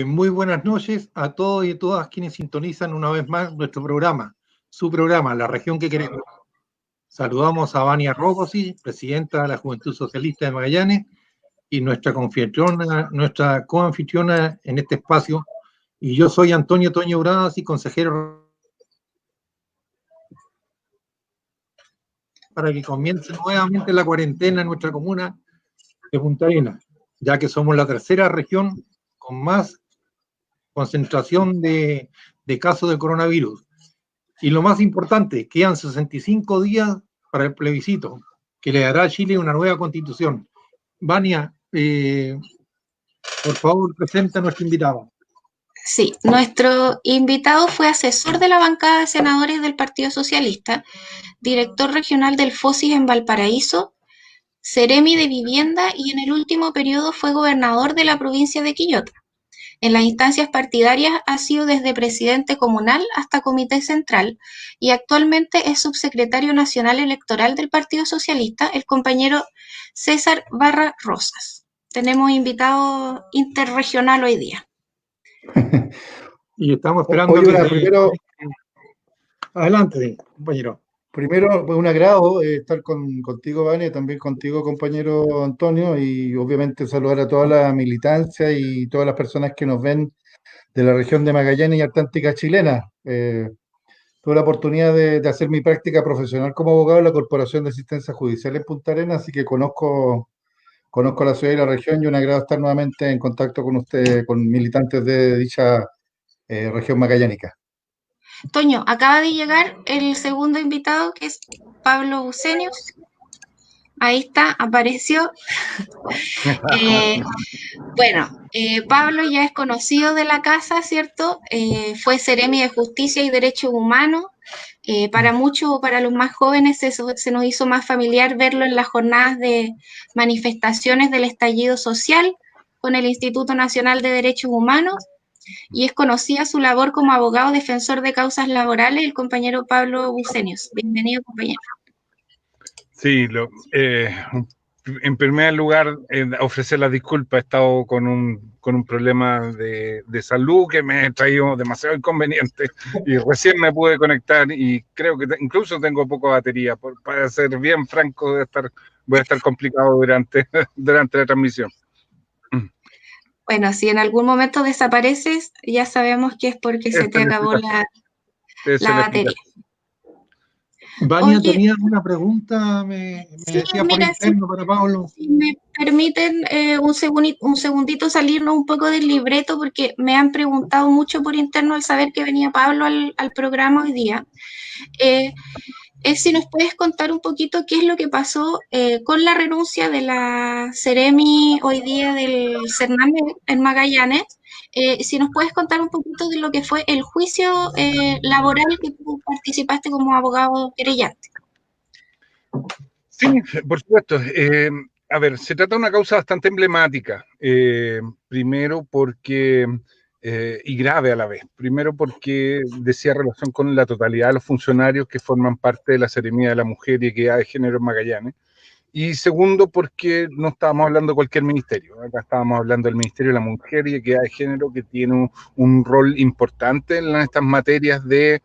Muy buenas noches a todos y a todas quienes sintonizan una vez más nuestro programa, su programa, La Región que Queremos. Saludamos a Vania Rogosi, presidenta de la Juventud Socialista de Magallanes, y nuestra coanfitriona en este espacio. Y yo soy Antonio Toño Uradas y consejero para que comience nuevamente la cuarentena en nuestra comuna de Punta Arenas, ya que somos la tercera región con más concentración de casos de coronavirus. Y lo más importante, quedan 65 días para el plebiscito, que le dará a Chile una nueva constitución. Vania, por favor, presenta a nuestro invitado. Sí, nuestro invitado fue asesor de la bancada de senadores del Partido Socialista, director regional del FOSIS en Valparaíso, seremi de vivienda y en el último periodo fue gobernador de la provincia de Quillota. En las instancias partidarias ha sido desde presidente comunal hasta comité central y actualmente es subsecretario nacional electoral del Partido Socialista, el compañero César Barra Rosas. Tenemos invitado interregional hoy día. Y estamos esperando. Oye, primero, adelante, compañero. Primero, un agrado estar contigo, Vania, y también contigo, compañero Antonio, y obviamente saludar a toda la militancia y todas las personas que nos ven de la región de Magallanes y Antártica chilena. Tuve la oportunidad de hacer mi práctica profesional como abogado en la Corporación de Asistencia Judicial en Punta Arenas, así que conozco la ciudad y la región, y un agrado estar nuevamente en contacto con usted, con militantes de dicha región magallánica. Toño, acaba de llegar el segundo invitado, que es Pablo Bucenius. Ahí está, apareció. Pablo ya es conocido de la casa, ¿cierto? Fue seremi de Justicia y Derechos Humanos. Para muchos o para los más jóvenes se nos hizo más familiar verlo en las jornadas de manifestaciones del estallido social con el Instituto Nacional de Derechos Humanos. Y es conocida su labor como abogado defensor de causas laborales, el compañero Pablo Bucenius. Bienvenido, compañero. Sí, en primer lugar, ofrecer las disculpas. He estado con un problema de salud que me ha traído demasiado inconveniente y recién me pude conectar y creo que incluso tengo poca batería. Para ser bien franco, voy a estar complicado durante la transmisión. Bueno, si en algún momento desapareces, ya sabemos que es porque se te acabó la batería. Vania, tenía una pregunta, me decía por interno para Pablo. Si me permiten un segundito salirnos un poco del libreto, porque me han preguntado mucho por interno al saber que venía Pablo al programa hoy día. Si nos puedes contar un poquito qué es lo que pasó con la renuncia de la seremi hoy día del Cernamed en Magallanes. Si nos puedes contar un poquito de lo que fue el juicio laboral que tú participaste como abogado querellante. Sí, por supuesto. A ver, se trata de una causa bastante emblemática. Primero porque, y grave a la vez. Primero porque decía relación con la totalidad de los funcionarios que forman parte de la Seremía de la Mujer y Equidad de Género en Magallanes. Y segundo porque no estábamos hablando de cualquier ministerio. Acá estábamos hablando del Ministerio de la Mujer y Equidad de Género, que tiene un rol importante en estas materias de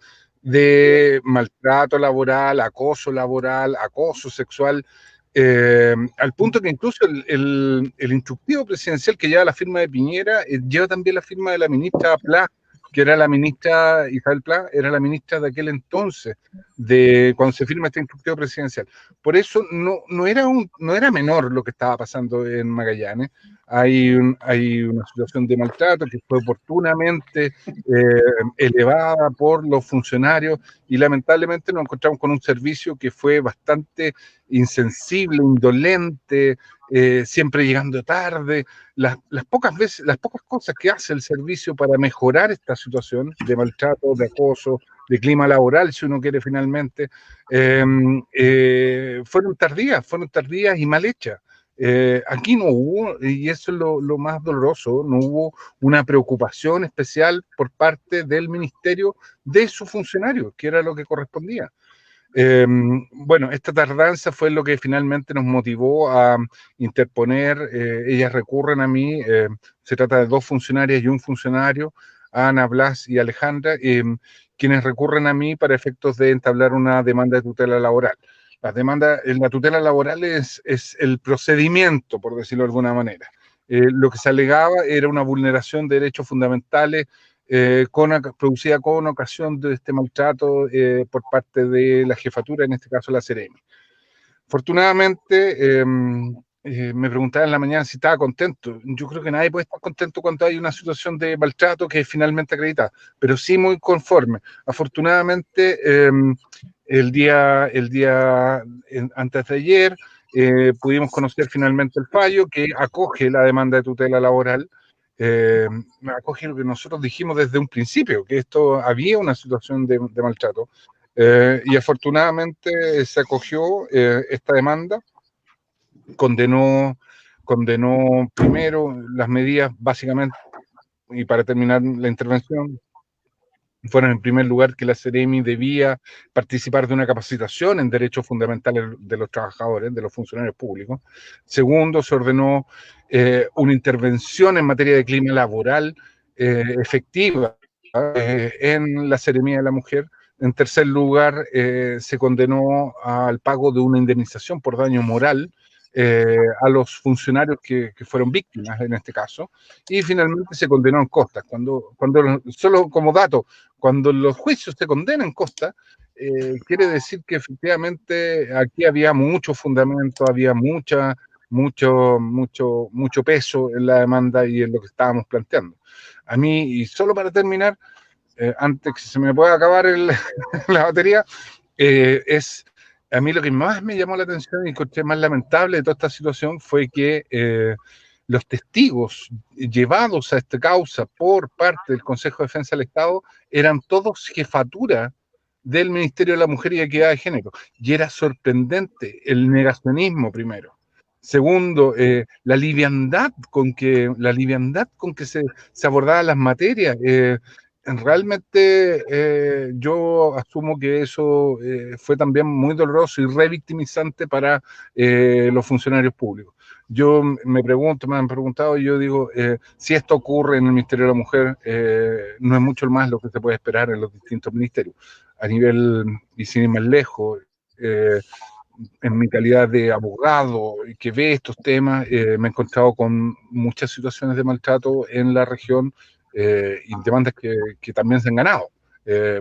maltrato laboral, acoso sexual, al punto que incluso el instructivo presidencial que lleva la firma de Piñera lleva también la firma de la ministra Pla, que era la ministra Isabel Pla, era la ministra de aquel entonces. de cuando se firma este instructivo presidencial. Por eso no era menor lo que estaba pasando en Magallanes. Hay una situación de maltrato que fue oportunamente elevada por los funcionarios y lamentablemente nos encontramos con un servicio que fue bastante insensible, indolente, siempre llegando tarde. Las pocas cosas que hace el servicio para mejorar esta situación de maltrato, de acoso, de clima laboral, si uno quiere finalmente, fueron tardías y mal hechas. Aquí no hubo, y eso es lo más doloroso, no hubo una preocupación especial por parte del ministerio de sus funcionarios, que era lo que correspondía. Bueno, esta tardanza fue lo que finalmente nos motivó a interponer. Ellas recurren a mí, se trata de 2 funcionarias y un funcionario, Ana, Blas y Alejandra, quienes recurren a mí para efectos de entablar una demanda de tutela laboral. La tutela laboral es el procedimiento, por decirlo de alguna manera. Lo que se alegaba era una vulneración de derechos fundamentales producida con ocasión de este maltrato por parte de la jefatura, en este caso la Seremi. Afortunadamente, me preguntaban en la mañana si estaba contento. Yo creo que nadie puede estar contento cuando hay una situación de maltrato que es finalmente acreditada, pero sí muy conforme. Afortunadamente, antes de ayer, pudimos conocer finalmente el fallo que acoge la demanda de tutela laboral. Acoge lo que nosotros dijimos desde un principio, que esto había una situación de maltrato, y afortunadamente se acogió esta demanda, condenó primero las medidas básicamente, y para terminar la intervención, fueron en primer lugar que la Seremi debía participar de una capacitación en derechos fundamentales de los trabajadores, de los funcionarios públicos. Segundo, se ordenó una intervención en materia de clima laboral efectiva en la Seremi de la Mujer. En tercer lugar, se condenó al pago de una indemnización por daño moral a los funcionarios que fueron víctimas en este caso, y finalmente se condenó en costas. Solo como dato, cuando los juicios se condenan en costas, quiere decir que efectivamente aquí había mucho fundamento, había mucho peso en la demanda y en lo que estábamos planteando. A mí, y solo para terminar, antes que se me pueda acabar la batería, a mí lo que más me llamó la atención y encontré más lamentable de toda esta situación fue que los testigos llevados a esta causa por parte del Consejo de Defensa del Estado eran todos jefatura del Ministerio de la Mujer y Equidad de Género. Y era sorprendente el negacionismo, primero. Segundo, la liviandad con que se abordaban las materias. Realmente yo asumo que eso fue también muy doloroso y revictimizante para los funcionarios públicos. Yo me han preguntado, y yo digo, si esto ocurre en el Ministerio de la Mujer, no es mucho más lo que se puede esperar en los distintos ministerios. A nivel, y sin ir más lejos, en mi calidad de abogado que ve estos temas, me he encontrado con muchas situaciones de maltrato en la región, y demandas que también se han ganado,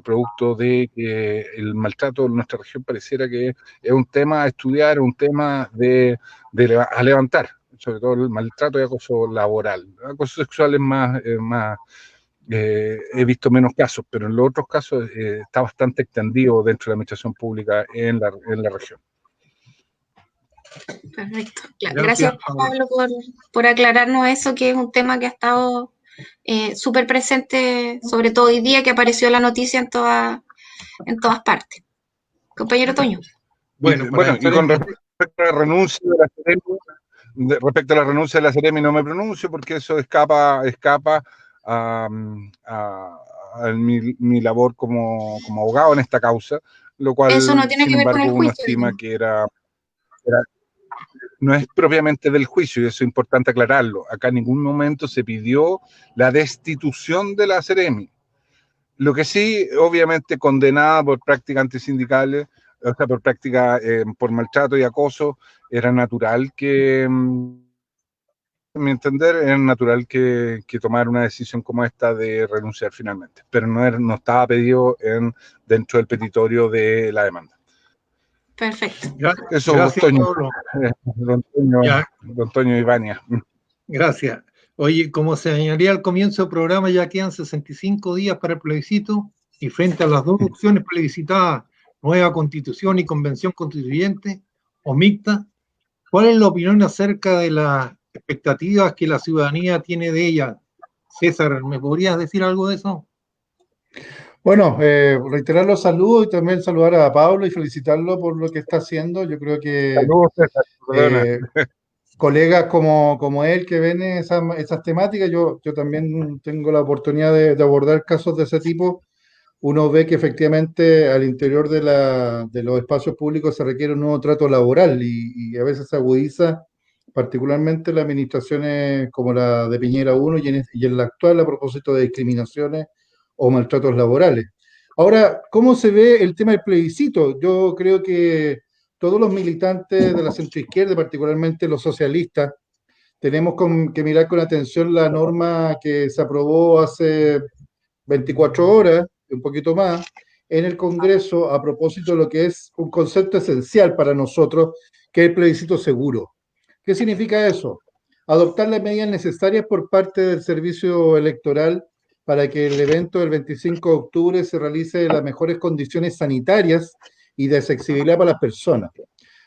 producto de que el maltrato en nuestra región pareciera que es un tema a estudiar, un tema a levantar, sobre todo el maltrato y acoso laboral. Acoso sexual es más he visto menos casos, pero en los otros casos está bastante extendido dentro de la administración pública en la región. Perfecto. Gracias, Pablo, por aclararnos eso, que es un tema que ha estado súper presente, sobre todo hoy día que apareció la noticia en todas partes. Compañero Toño. Bueno, y con respecto a la renuncia de la Seremi, no me pronuncio porque eso escapa a mi labor como abogado en esta causa, lo cual, eso no tiene que ver con el juicio, uno estima que no es propiamente del juicio, y eso es importante aclararlo. Acá en ningún momento se pidió la destitución de la Seremi. Lo que sí, obviamente, condenada por prácticas antisindicales, o sea, por maltrato y acoso, era natural que mi entender, es natural que tomar una decisión como esta de renunciar finalmente, pero no estaba pedido dentro del petitorio de la demanda. Perfecto. Eso, Gracias, Toño. Pablo. Don Toño Ibáñez. Gracias. Oye, como señalé al comienzo del programa, ya quedan 65 días para el plebiscito y frente a las dos opciones plebiscitadas, nueva constitución y convención constituyente o mixta, ¿cuál es la opinión acerca de las expectativas que la ciudadanía tiene de ella? César, ¿me podrías decir algo de eso? Bueno, reiterar los saludos y también saludar a Pablo y felicitarlo por lo que está haciendo. Yo creo que Saludos, César. eh, colegas como él que ven esas temáticas, yo también tengo la oportunidad de abordar casos de ese tipo. Uno ve que efectivamente al interior de los espacios públicos se requiere un nuevo trato laboral y a veces se agudiza, particularmente en las administraciones como la de Piñera 1 y en la actual a propósito de discriminaciones o maltratos laborales. Ahora, ¿cómo se ve el tema del plebiscito? Yo creo que todos los militantes de la centroizquierda, particularmente los socialistas, tenemos que mirar con atención la norma que se aprobó hace 24 horas, un poquito más, en el Congreso a propósito de lo que es un concepto esencial para nosotros, que es el plebiscito seguro. ¿Qué significa eso? Adoptar las medidas necesarias por parte del servicio electoral para que el evento del 25 de octubre se realice en las mejores condiciones sanitarias y de accesibilidad para las personas.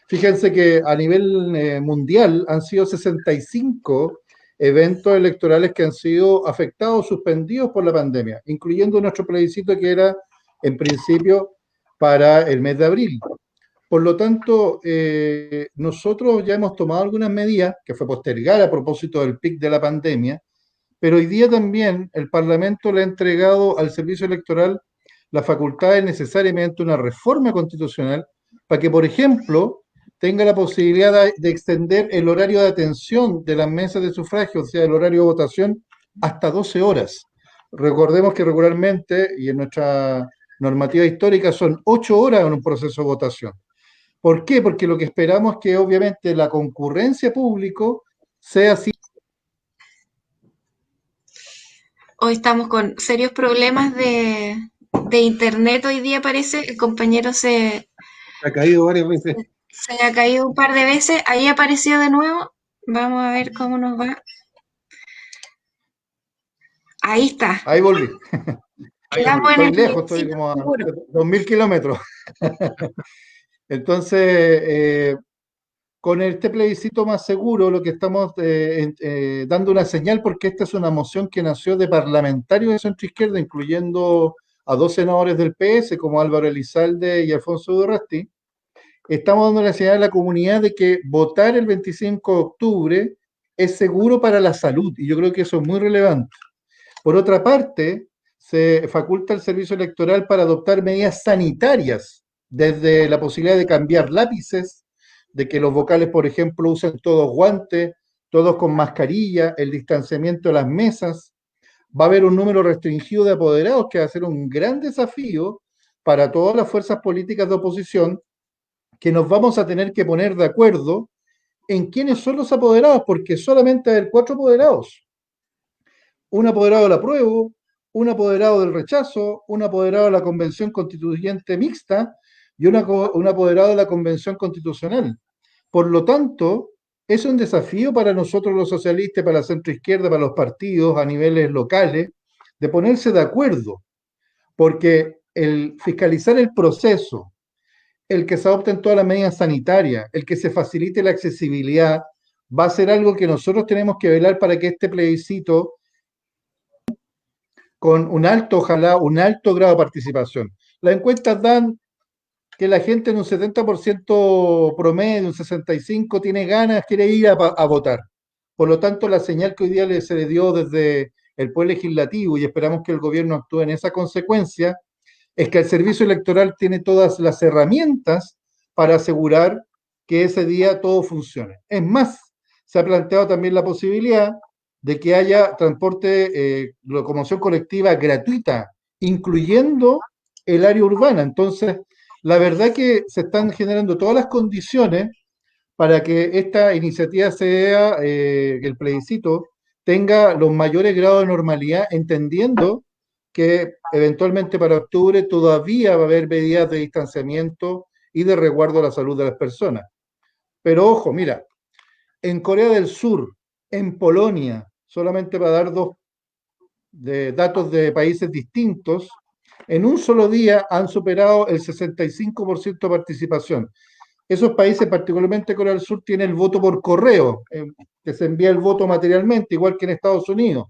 Fíjense que a nivel mundial han sido 65 eventos electorales que han sido afectados o suspendidos por la pandemia, incluyendo nuestro plebiscito que era en principio para el mes de abril. Por lo tanto, nosotros ya hemos tomado algunas medidas, que fue postergar a propósito del pic de la pandemia, pero hoy día también el Parlamento le ha entregado al servicio electoral las facultades necesarias mediante una reforma constitucional para que, por ejemplo, tenga la posibilidad de extender el horario de atención de las mesas de sufragio, o sea, el horario de votación, hasta 12 horas. Recordemos que regularmente, y en nuestra normativa histórica, son 8 horas en un proceso de votación. ¿Por qué? Porque lo que esperamos es que obviamente la concurrencia público sea así. Hoy estamos con serios problemas de internet hoy día, parece. El compañero se Ha caído varias veces. ha caído un par de veces. Ahí apareció de nuevo. Vamos a ver cómo nos va. Ahí está. Ahí volví. Quedamos en Estoy el lejos, estoy plebiscito como a seguro. 2.000 kilómetros. Entonces, con este plebiscito más seguro, lo que estamos dando una señal, porque esta es una moción que nació de parlamentarios de centroizquierda, incluyendo a 2 senadores del PS, como Álvaro Elizalde y Alfonso Urresti, estamos dando la señal a la comunidad de que votar el 25 de octubre es seguro para la salud, y yo creo que eso es muy relevante. Por otra parte, se faculta al servicio electoral para adoptar medidas sanitarias, desde la posibilidad de cambiar lápices, de que los vocales, por ejemplo, usen todos guantes, todos con mascarilla, el distanciamiento de las mesas. Va a haber un número restringido de apoderados que va a ser un gran desafío para todas las fuerzas políticas de oposición, que nos vamos a tener que poner de acuerdo en quiénes son los apoderados, porque solamente hay 4 apoderados. Un apoderado del apruebo, un apoderado del rechazo, un apoderado de la convención constituyente mixta y un apoderado de la convención constitucional. Por lo tanto, es un desafío para nosotros los socialistas, para la centroizquierda, para los partidos a niveles locales, de ponerse de acuerdo, porque el fiscalizar el proceso, el que se adopten todas las medidas sanitarias, el que se facilite la accesibilidad, va a ser algo que nosotros tenemos que velar para que este plebiscito, con ojalá un alto grado de participación. Las encuestas dan que la gente en un 70% promedio, un 65%, tiene ganas, quiere ir a votar. Por lo tanto, la señal que hoy día se le dio desde el Poder Legislativo, y esperamos que el gobierno actúe en esa consecuencia, es que el servicio electoral tiene todas las herramientas para asegurar que ese día todo funcione. Es más, se ha planteado también la posibilidad de que haya transporte, locomoción colectiva gratuita, incluyendo el área urbana. Entonces, la verdad que se están generando todas las condiciones para que esta iniciativa sea, el plebiscito tenga los mayores grados de normalidad, entendiendo que eventualmente para octubre todavía va a haber medidas de distanciamiento y de resguardo a la salud de las personas. Pero ojo, mira, en Corea del Sur, en Polonia, solamente para dar dos datos de países distintos, en un solo día han superado el 65% de participación. Esos países, particularmente Corea del Sur, tienen el voto por correo, que se envía el voto materialmente, igual que en Estados Unidos.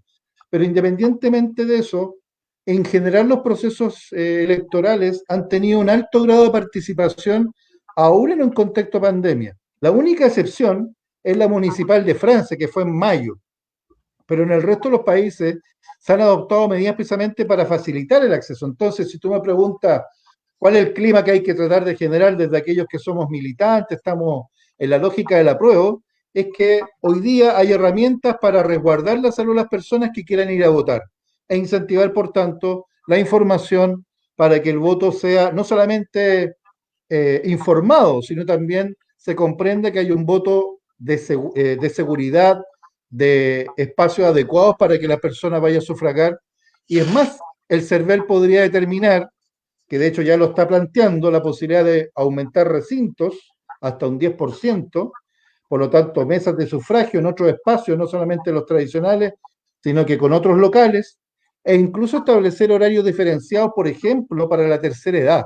Pero independientemente de eso, en general los procesos electorales han tenido un alto grado de participación, aún en un contexto de pandemia. La única excepción es la municipal de Francia, que fue en mayo. Pero en el resto de los países se han adoptado medidas precisamente para facilitar el acceso. Entonces, si tú me preguntas cuál es el clima que hay que tratar de generar desde aquellos que somos militantes, estamos en la lógica del apruebo, es que hoy día hay herramientas para resguardar la salud de las personas que quieran ir a votar e incentivar, por tanto, la información para que el voto sea no solamente informado, sino también se comprende que hay un voto de seguridad, de espacios adecuados para que la persona vaya a sufragar. Y es más, el CERVEL podría determinar, que de hecho ya lo está planteando, la posibilidad de aumentar recintos hasta un 10%, por lo tanto, mesas de sufragio en otros espacios, no solamente los tradicionales, sino que con otros locales, e incluso establecer horarios diferenciados, por ejemplo, para la tercera edad.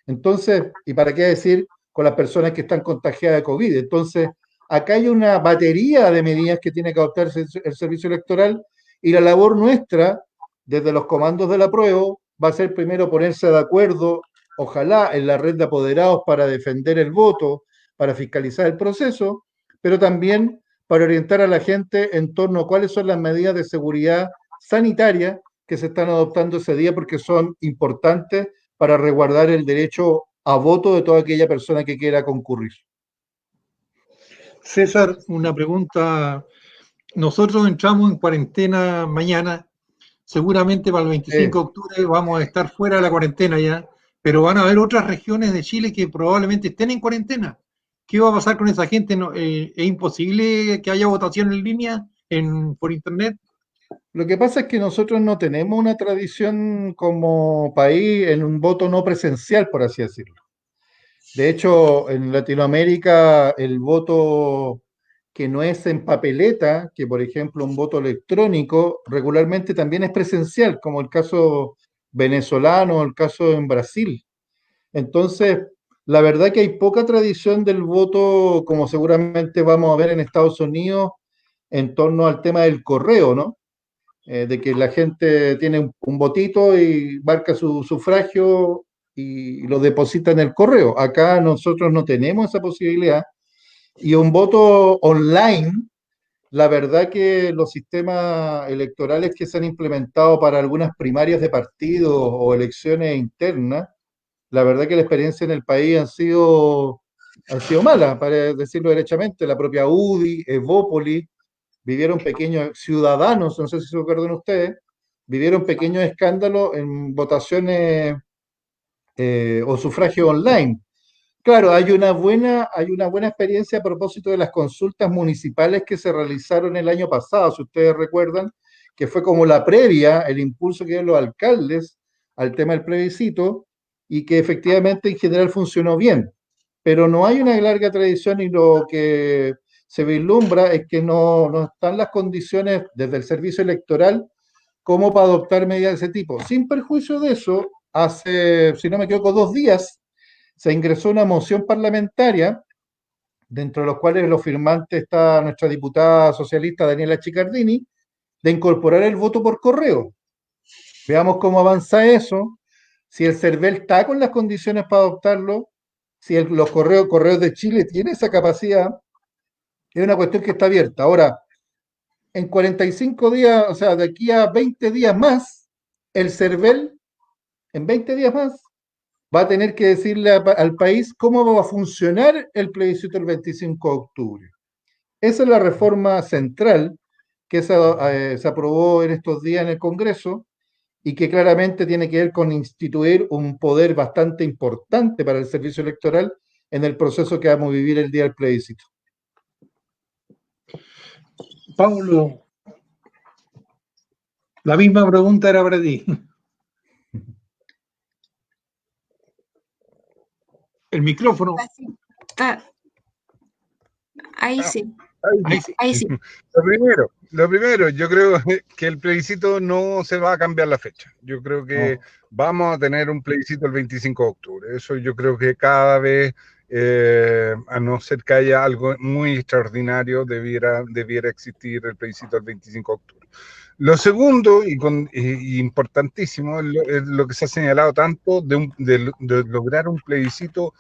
Entonces, ¿y para qué decir con las personas que están contagiadas de COVID? Entonces, acá hay una batería de medidas que tiene que adoptarse el servicio electoral, y la labor nuestra, desde los comandos del apruebo, va a ser primero ponerse de acuerdo, ojalá, en la red de apoderados para defender el voto, para fiscalizar el proceso, pero también para orientar a la gente en torno a cuáles son las medidas de seguridad sanitaria que se están adoptando ese día, porque son importantes para resguardar el derecho a voto de toda aquella persona que quiera concurrir. César, una pregunta. Nosotros entramos en cuarentena mañana. Seguramente para el 25 de octubre vamos a estar fuera de la cuarentena ya, pero van a haber otras regiones de Chile que probablemente estén en cuarentena. ¿Qué va a pasar con esa gente? ¿Es imposible que haya votación en línea por internet? Lo que pasa es que nosotros no tenemos una tradición como país en un voto no presencial, por así decirlo. De hecho, en Latinoamérica el voto que no es en papeleta, que por ejemplo un voto electrónico, regularmente también es presencial, como el caso venezolano o el caso en Brasil. Entonces, la verdad que hay poca tradición del voto, como seguramente vamos a ver en Estados Unidos, en torno al tema del correo, ¿no? De que la gente tiene un votito y marca su sufragio y lo deposita en el correo. Acá nosotros no tenemos esa posibilidad. Y un voto online, la verdad que los sistemas electorales que se han implementado para algunas primarias de partidos o elecciones internas, la verdad que la experiencia en el país han sido mala, para decirlo derechamente. La propia UDI, Evópoli, vivieron pequeños ciudadanos, no sé si se acuerdan ustedes, vivieron pequeños escándalos en votaciones o sufragio online. Claro, hay una buena experiencia a propósito de las consultas municipales que se realizaron el año pasado, si ustedes recuerdan, que fue como la previa, el impulso que dieron los alcaldes al tema del plebiscito, y que efectivamente en general funcionó bien. Pero no hay una larga tradición, y lo que se vislumbra es que no están las condiciones desde el servicio electoral como para adoptar medidas de ese tipo. Sin perjuicio de eso, hace, si no me equivoco, 2 días, se ingresó una moción parlamentaria, dentro de los cuales los firmantes está nuestra diputada socialista Daniela Chiccardini, de incorporar el voto por correo. Veamos cómo avanza eso, si el CERVEL está con las condiciones para adoptarlo, si los correos de Chile tienen esa capacidad. Es una cuestión que está abierta. Ahora, en 45 días, o sea, de aquí a 20 días más, el CERVEL, en 20 días más, va a tener que decirle al país cómo va a funcionar el plebiscito el 25 de octubre. Esa es la reforma central que se aprobó en estos días en el Congreso, y que claramente tiene que ver con instituir un poder bastante importante para el servicio electoral en el proceso que vamos a vivir el día del plebiscito. Paulo, la misma pregunta era para ti. El micrófono. Ahí sí, Ahí sí. ahí sí. Lo primero, yo creo que el plebiscito no se va a cambiar la fecha. Yo creo que vamos a tener un plebiscito el 25 de octubre. Eso yo creo que cada vez, a no ser que haya algo muy extraordinario, debiera existir el plebiscito el 25 de octubre. Lo segundo, y importantísimo, es lo que se ha señalado tanto de lograr un plebiscito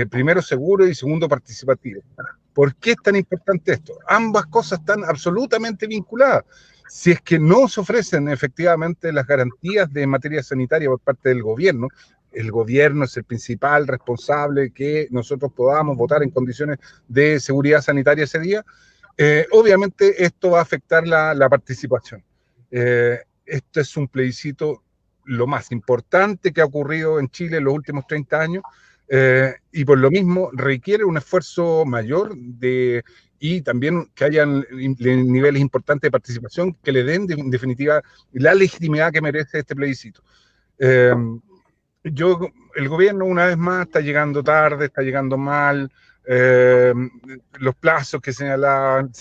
primero seguro y segundo participativo. ¿Por qué es tan importante esto? Ambas cosas están absolutamente vinculadas. Si es que no se ofrecen efectivamente las garantías de materia sanitaria por parte del gobierno, el gobierno es el principal responsable que nosotros podamos votar en condiciones de seguridad sanitaria ese día, obviamente esto va a afectar la participación. Esto es un plebiscito lo más importante que ha ocurrido en Chile en los últimos 30 años, y por lo mismo requiere un esfuerzo mayor y también que hayan niveles importantes de participación que le den, en definitiva, la legitimidad que merece este plebiscito. El gobierno, una vez más, está llegando tarde, está llegando mal. Los plazos que se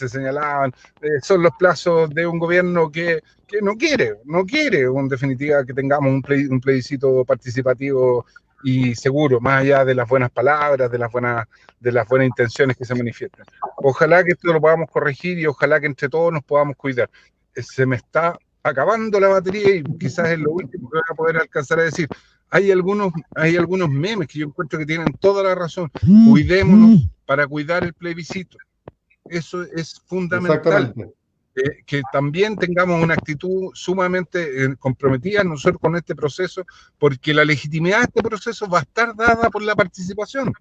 señalaban, son los plazos de un gobierno que no quiere, en definitiva, que tengamos un plebiscito participativo y seguro, más allá de las buenas palabras, de las buenas intenciones que se manifiestan. Ojalá que esto lo podamos corregir y ojalá que entre todos nos podamos cuidar. Se me está acabando la batería y quizás es lo último que voy a poder alcanzar a decir. Hay algunos memes que yo encuentro que tienen toda la razón. Cuidémonos para cuidar el plebiscito. Eso es fundamental. Que también tengamos una actitud sumamente comprometida nosotros con este proceso, porque la legitimidad de este proceso va a estar dada por la participación.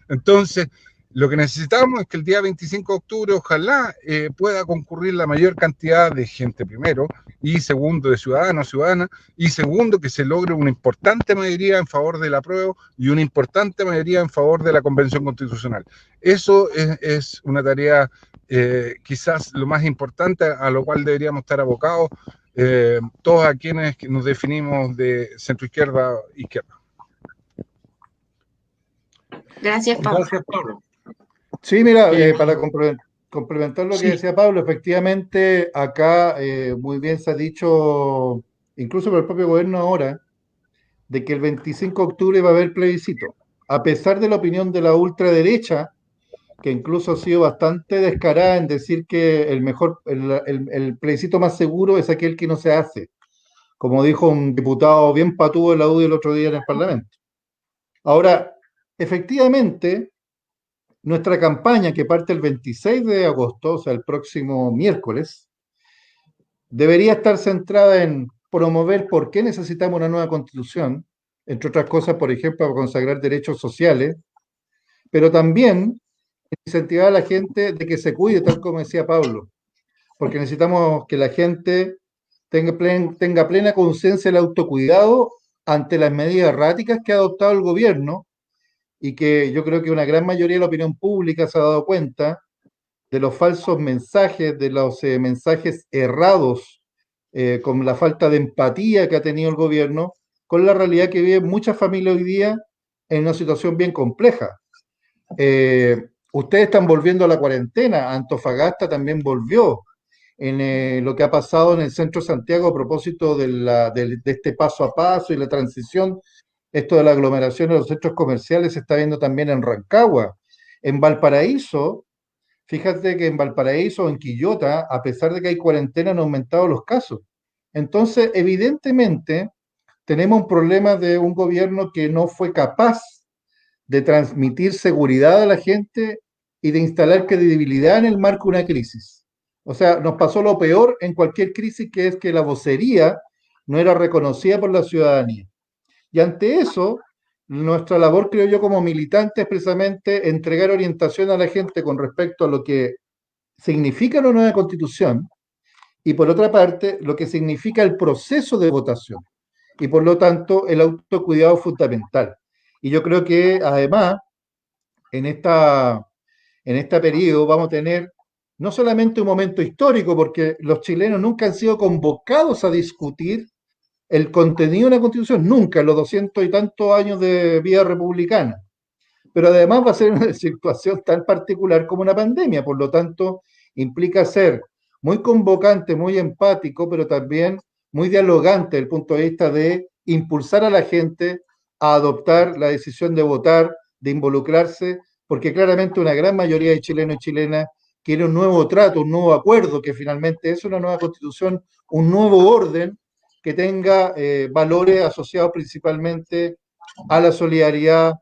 Entonces, lo que necesitamos es que el día 25 de octubre ojalá pueda concurrir la mayor cantidad de gente primero, y segundo de ciudadanos, ciudadanas, y segundo que se logre una importante mayoría en favor del apruebo y una importante mayoría en favor de la Convención Constitucional. Eso es una tarea quizás lo más importante a lo cual deberíamos estar abocados todos a quienes nos definimos de centro-izquierda, izquierda. Gracias, Pablo. Gracias, Pablo. Sí, mira, para complementar lo que decía Pablo, efectivamente acá muy bien se ha dicho, incluso por el propio gobierno ahora, de que el 25 de octubre va a haber plebiscito, a pesar de la opinión de la ultraderecha, que incluso ha sido bastante descarada en decir que el plebiscito más seguro es aquel que no se hace, como dijo un diputado bien patudo de la UDI el otro día en el Parlamento. Ahora, efectivamente, nuestra campaña, que parte el 26 de agosto, o sea, el próximo miércoles, debería estar centrada en promover por qué necesitamos una nueva constitución, entre otras cosas, por ejemplo, para consagrar derechos sociales, pero también incentivar a la gente de que se cuide, tal como decía Pablo, porque necesitamos que la gente tenga plena conciencia del autocuidado ante las medidas erráticas que ha adoptado el gobierno, y que yo creo que una gran mayoría de la opinión pública se ha dado cuenta de los falsos mensajes, de los mensajes errados, con la falta de empatía que ha tenido el gobierno, con la realidad que viven muchas familias hoy día en una situación bien compleja. Ustedes están volviendo a la cuarentena, Antofagasta también volvió. En lo que ha pasado en el centro de Santiago a propósito de este paso a paso y la transición, esto de la aglomeración de los centros comerciales se está viendo también en Rancagua. En Valparaíso, fíjate que en Valparaíso o en Quillota, a pesar de que hay cuarentena, han aumentado los casos. Entonces, evidentemente, tenemos un problema de un gobierno que no fue capaz de transmitir seguridad a la gente y de instalar credibilidad en el marco de una crisis. O sea, nos pasó lo peor en cualquier crisis, que es que la vocería no era reconocida por la ciudadanía. Y ante eso, nuestra labor, creo yo, como militante, es precisamente entregar orientación a la gente con respecto a lo que significa la nueva constitución y, por otra parte, lo que significa el proceso de votación. Y, por lo tanto, el autocuidado fundamental. Y yo creo que, además, en este periodo vamos a tener no solamente un momento histórico, porque los chilenos nunca han sido convocados a discutir el contenido de una constitución, nunca, en los 200 y tantos años de vida republicana. Pero además va a ser una situación tan particular como una pandemia, por lo tanto, implica ser muy convocante, muy empático, pero también muy dialogante desde el punto de vista de impulsar a la gente a adoptar la decisión de votar, de involucrarse, porque claramente una gran mayoría de chilenos y chilenas quiere un nuevo trato, un nuevo acuerdo, que finalmente es una nueva constitución, un nuevo orden que tenga valores asociados principalmente a la solidaridad,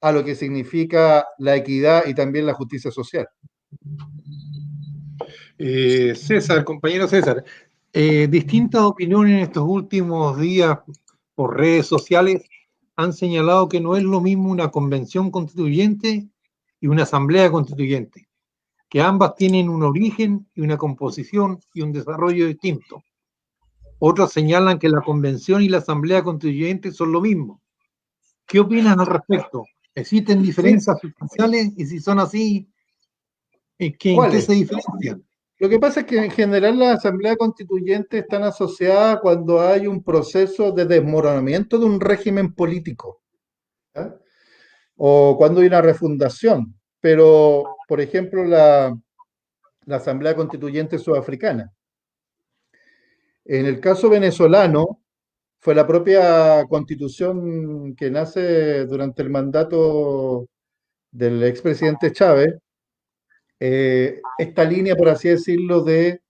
a lo que significa la equidad y también la justicia social. César, compañero César, distintas opiniones en estos últimos días por redes sociales han señalado que no es lo mismo una convención constituyente y una asamblea constituyente, que ambas tienen un origen y una composición y un desarrollo distinto. Otros señalan que la convención y la asamblea constituyente son lo mismo. ¿Qué opinas al respecto? ¿Existen diferencias sustanciales? Y si son así, ¿en qué se diferencian? Lo que pasa es que en general las asambleas constituyentes están asociadas cuando hay un proceso de desmoronamiento de un régimen político, ¿ya? O cuando hay una refundación. Pero, por ejemplo, la Asamblea Constituyente Sudafricana. En el caso venezolano, fue la propia constitución que nace durante el mandato del expresidente Chávez, esta línea, por así decirlo, de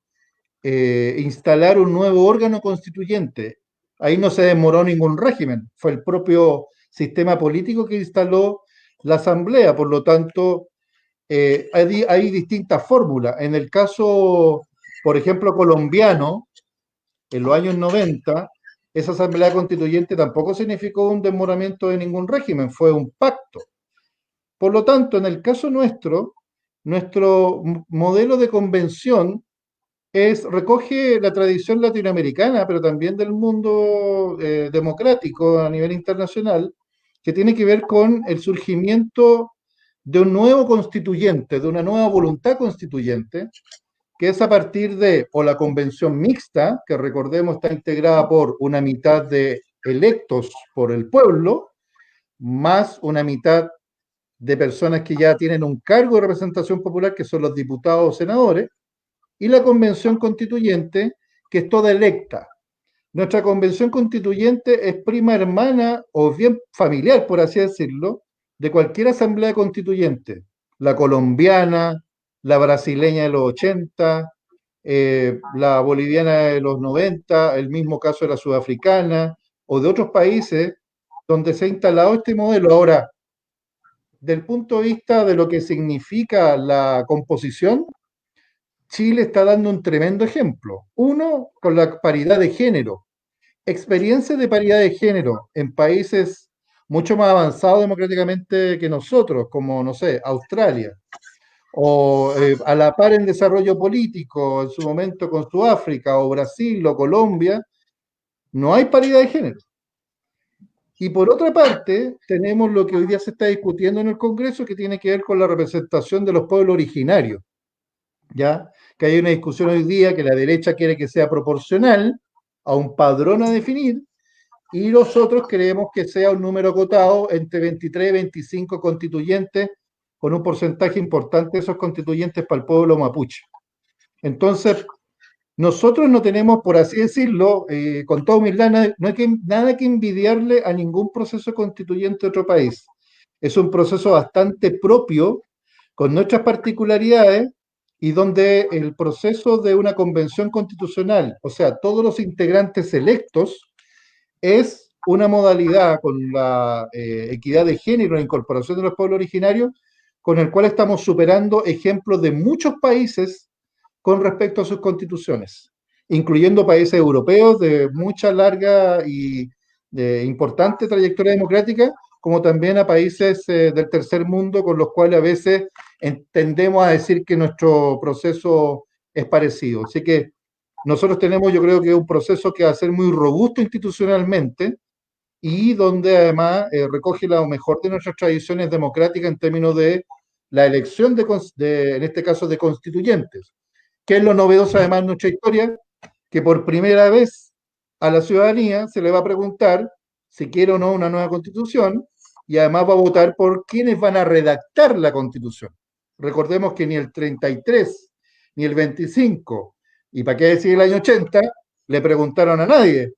instalar un nuevo órgano constituyente. Ahí no se demoró ningún régimen, fue el propio sistema político que instaló la asamblea, por lo tanto, hay distintas fórmulas. En el caso, por ejemplo, colombiano, en los años 90, esa asamblea constituyente tampoco significó un demoramiento de ningún régimen, fue un pacto. Por lo tanto, en el caso nuestro modelo de convención recoge la tradición latinoamericana, pero también del mundo democrático a nivel internacional, que tiene que ver con el surgimiento de un nuevo constituyente, de una nueva voluntad constituyente, que es a partir de o la convención mixta, que recordemos está integrada por una mitad de electos por el pueblo, más una mitad de personas que ya tienen un cargo de representación popular, que son los diputados o senadores, y la convención constituyente, que es toda electa. Nuestra convención constituyente es prima hermana o bien familiar, por así decirlo, de cualquier asamblea constituyente, la colombiana, la brasileña de los 80, la boliviana de los 90, el mismo caso de la sudafricana o de otros países donde se ha instalado este modelo. Ahora, del punto de vista de lo que significa la composición, Chile está dando un tremendo ejemplo. Uno, con la paridad de género. Experiencias de paridad de género en países mucho más avanzados democráticamente que nosotros, como, no sé, Australia, o a la par en desarrollo político, en su momento con Sudáfrica, o Brasil, o Colombia, no hay paridad de género. Y por otra parte, tenemos lo que hoy día se está discutiendo en el Congreso, que tiene que ver con la representación de los pueblos originarios, ¿ya? Que hay una discusión hoy día que la derecha quiere que sea proporcional a un padrón a definir, y nosotros creemos que sea un número acotado entre 23 y 25 constituyentes, con un porcentaje importante de esos constituyentes para el pueblo mapuche. Entonces, nosotros no tenemos, por así decirlo, con toda humildad, no hay nada que envidiarle a ningún proceso constituyente de otro país. Es un proceso bastante propio, con nuestras particularidades, y donde el proceso de una convención constitucional, o sea, todos los integrantes electos, es una modalidad con la equidad de género, la incorporación de los pueblos originarios, con el cual estamos superando ejemplos de muchos países con respecto a sus constituciones, incluyendo países europeos de mucha larga y de importante trayectoria democrática, como también a países del tercer mundo, con los cuales a veces tendemos a decir que nuestro proceso es parecido. Así que nosotros tenemos, yo creo que un proceso que va a ser muy robusto institucionalmente y donde además recoge lo mejor de nuestras tradiciones democráticas en términos de la elección en este caso, de constituyentes. ¿Qué es lo novedoso además en nuestra historia? Que por primera vez a la ciudadanía se le va a preguntar si quiere o no una nueva constitución y además va a votar por quienes van a redactar la constitución. Recordemos que ni el 33, ni el 25, y para qué decir el año 80, le preguntaron a nadie.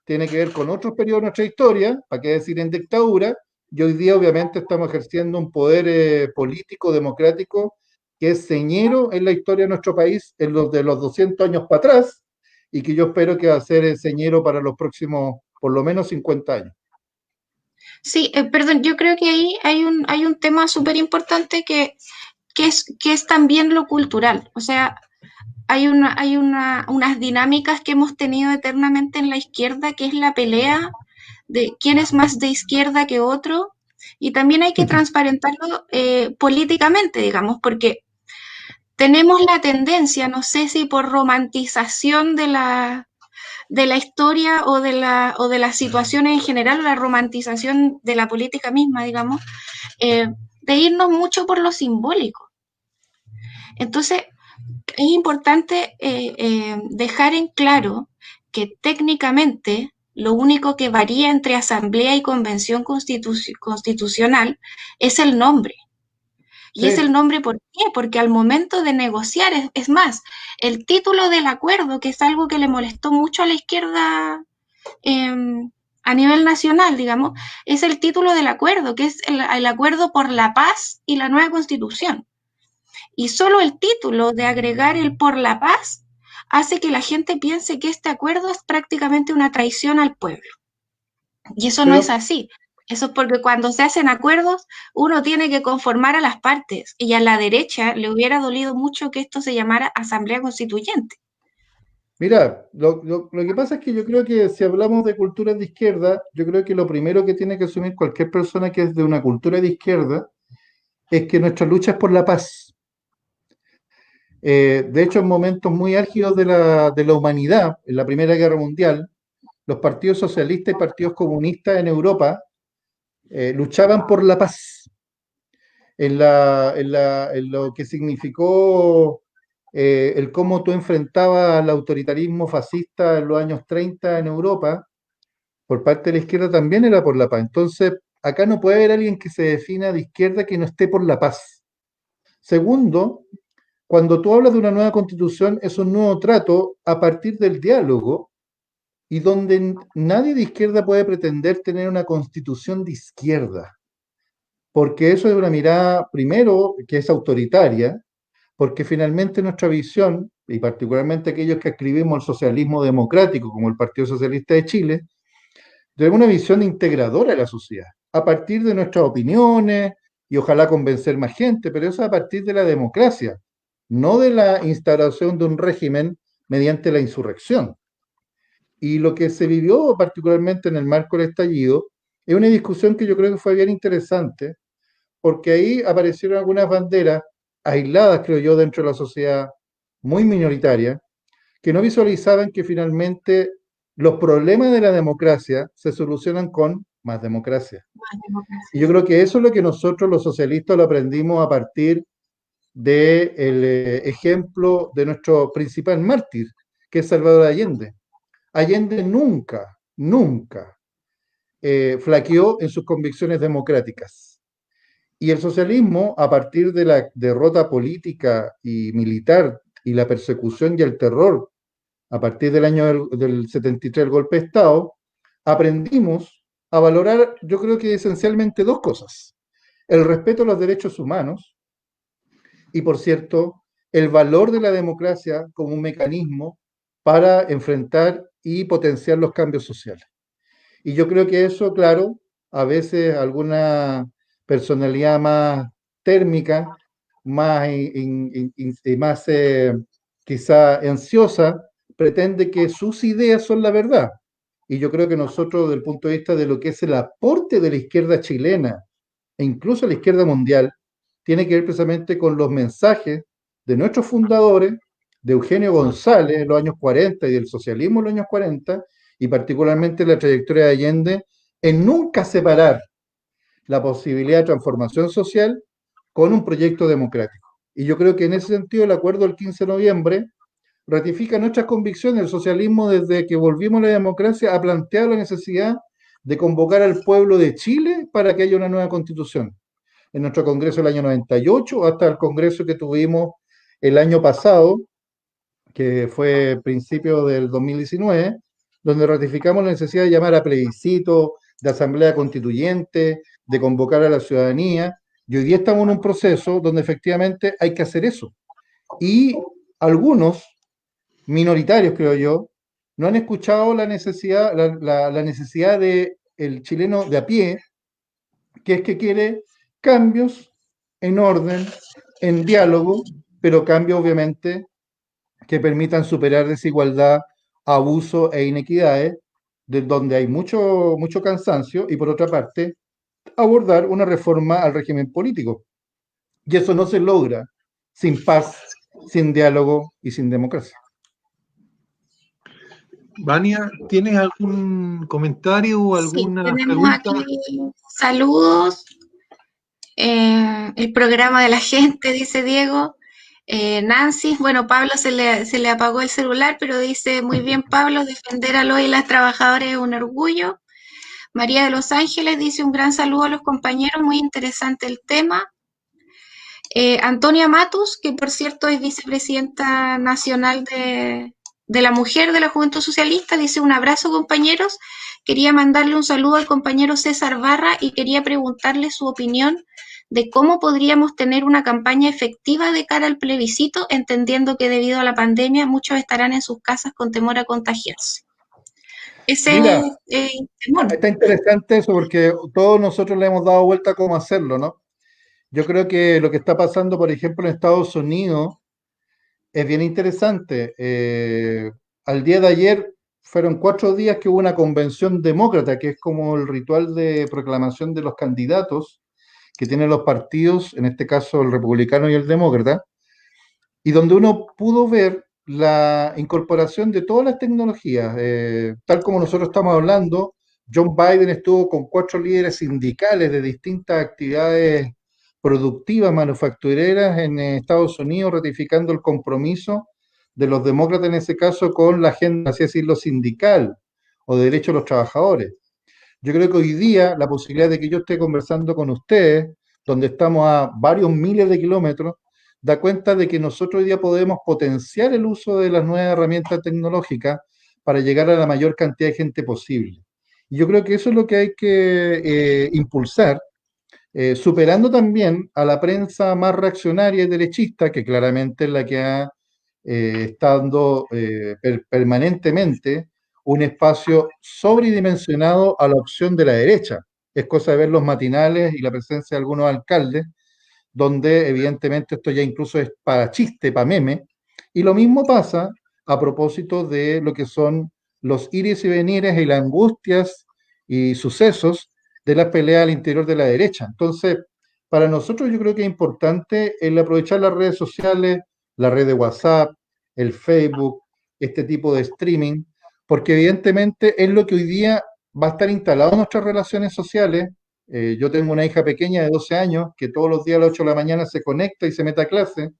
Tiene que ver con otros periodos de nuestra historia, para qué decir en dictadura, y hoy día obviamente estamos ejerciendo un poder político, democrático, que es señero en la historia de nuestro país en los de los 200 años para atrás, y que yo espero que va a ser señero para los próximos, por lo menos, 50 años. Sí, perdón, yo creo que ahí hay un tema súper importante que es también lo cultural. O sea, hay unas dinámicas que hemos tenido eternamente en la izquierda, que es la pelea de quién es más de izquierda que otro, y también hay que transparentarlo políticamente, digamos, porque tenemos la tendencia, no sé si por romantización de la historia o o de las situaciones en general, o la romantización de la política misma, digamos, de irnos mucho por lo simbólico. Entonces, es importante dejar en claro que técnicamente lo único que varía entre asamblea y convención constitucional es el nombre. Y Sí. es el nombre, ¿por qué? Porque al momento de negociar, es más, el título del acuerdo, que es algo que le molestó mucho a la izquierda a nivel nacional, digamos, es el título del acuerdo, que es el acuerdo por la paz y la nueva constitución. Y solo el título de agregar el por la paz hace que la gente piense que este acuerdo es prácticamente una traición al pueblo. Y eso no es así. Eso es porque cuando se hacen acuerdos, uno tiene que conformar a las partes. Y a la derecha le hubiera dolido mucho que esto se llamara Asamblea Constituyente. Mira, lo que pasa es que yo creo que si hablamos de culturas de izquierda, yo creo que lo primero que tiene que asumir cualquier persona que es de una cultura de izquierda es que nuestra lucha es por la paz. De hecho, en momentos muy álgidos de la humanidad, en la Primera Guerra Mundial, los partidos socialistas y partidos comunistas en Europa luchaban por la paz. En lo que significó el cómo tú enfrentabas al autoritarismo fascista en los años 30 en Europa, por parte de la izquierda también era por la paz. Entonces, acá no puede haber alguien que se defina de izquierda que no esté por la paz. Segundo, cuando tú hablas de una nueva constitución, es un nuevo trato a partir del diálogo y donde nadie de izquierda puede pretender tener una constitución de izquierda, porque eso es una mirada, primero, que es autoritaria, porque finalmente nuestra visión, y particularmente aquellos que escribimos el socialismo democrático, como el Partido Socialista de Chile, tenemos una visión integradora de la sociedad, a partir de nuestras opiniones y ojalá convencer más gente, pero eso a partir de la democracia, no de la instauración de un régimen mediante la insurrección. Y lo que se vivió particularmente en el marco del estallido es una discusión que yo creo que fue bien interesante, porque ahí aparecieron algunas banderas aisladas, creo yo, dentro de la sociedad muy minoritaria, que no visualizaban que finalmente los problemas de la democracia se solucionan con más democracia. Y yo creo que eso es lo que nosotros los socialistas lo aprendimos a partir del ejemplo de nuestro principal mártir, que es Salvador Allende. Allende nunca flaqueó en sus convicciones democráticas. Y el socialismo, a partir de la derrota política y militar y la persecución y el terror, a partir del año del 73, el golpe de Estado, aprendimos a valorar, yo creo que esencialmente dos cosas. El respeto a los derechos humanos y, por cierto, el valor de la democracia como un mecanismo para enfrentar y potenciar los cambios sociales. Y yo creo que eso, claro, a veces alguna personalidad más térmica, más, más quizá ansiosa, pretende que sus ideas son la verdad. Y yo creo que nosotros, desde el punto de vista de lo que es el aporte de la izquierda chilena e incluso la izquierda mundial, tiene que ver precisamente con los mensajes de nuestros fundadores, de Eugenio González en los años 40 y del socialismo en los años 40, y particularmente la trayectoria de Allende, en nunca separar la posibilidad de transformación social con un proyecto democrático. Y yo creo que en ese sentido el acuerdo del 15 de noviembre ratifica nuestras convicciones. El socialismo, desde que volvimos a la democracia, ha planteado la necesidad de convocar al pueblo de Chile para que haya una nueva constitución. En nuestro congreso del año 98 hasta el congreso que tuvimos el año pasado, que fue principio del 2019, donde ratificamos la necesidad de llamar a plebiscito, de asamblea constituyente, de convocar a la ciudadanía. Y hoy día estamos en un proceso donde efectivamente hay que hacer eso. Y algunos, minoritarios creo yo, no han escuchado la necesidad, la necesidad del chileno de a pie, que es que quiere cambios en orden, en diálogo, pero cambios obviamente que permitan superar desigualdad, abuso e inequidades, de donde hay mucho cansancio, y por otra parte, abordar una reforma al régimen político. Y eso no se logra sin paz, sin diálogo y sin democracia. Vania, ¿tienes algún comentario o alguna tenemos pregunta? aquí saludos. El programa de la gente, dice Diego. Nancy, bueno, Pablo se le apagó el celular, pero dice, muy bien, Pablo, defender a los y las trabajadoras es un orgullo. María de Los Ángeles dice, un gran saludo a los compañeros, muy interesante el tema. Antonia Matus, que por cierto es vicepresidenta nacional de la mujer de la Juventud Socialista, dice, un abrazo, compañeros. Quería mandarle un saludo al compañero César Barra y quería preguntarle su opinión de cómo podríamos tener una campaña efectiva de cara al plebiscito, entendiendo que debido a la pandemia muchos estarán en sus casas con temor a contagiarse. Mira, Bueno. está interesante eso porque todos nosotros le hemos dado vuelta a cómo hacerlo, ¿no? Yo creo que lo que está pasando, por ejemplo, en Estados Unidos es bien interesante. Al día de ayer fueron 4 días que hubo una convención demócrata, que es como el ritual de proclamación de los candidatos que tienen los partidos, en este caso el republicano y el demócrata, y donde uno pudo ver la incorporación de todas las tecnologías. Tal como nosotros estamos hablando, John Biden estuvo con 4 líderes sindicales de distintas actividades productivas manufactureras en Estados Unidos, ratificando el compromiso de los demócratas en ese caso con la agenda, así decirlo, sindical o de derechos de los trabajadores. Yo creo que hoy día la posibilidad de que yo esté conversando con ustedes, donde estamos a varios miles de kilómetros, da cuenta de que nosotros hoy día podemos potenciar el uso de las nuevas herramientas tecnológicas para llegar a la mayor cantidad de gente posible. Y yo creo que eso es lo que hay que impulsar, superando también a la prensa más reaccionaria y derechista, que claramente es la que ha estado permanentemente un espacio sobredimensionado a la opción de la derecha. Es cosa de ver los matinales y la presencia de algunos alcaldes, donde evidentemente esto ya incluso es para chiste, para meme, y lo mismo pasa a propósito de lo que son los ires y venires y las angustias y sucesos de las peleas al interior de la derecha. Entonces, para nosotros yo creo que es importante el aprovechar las redes sociales, la red de WhatsApp, el Facebook, este tipo de streaming, porque evidentemente es lo que hoy día va a estar instalado en nuestras relaciones sociales. Yo tengo una hija pequeña de 12 años que todos los días a las 8 de la mañana se conecta y se mete a clase,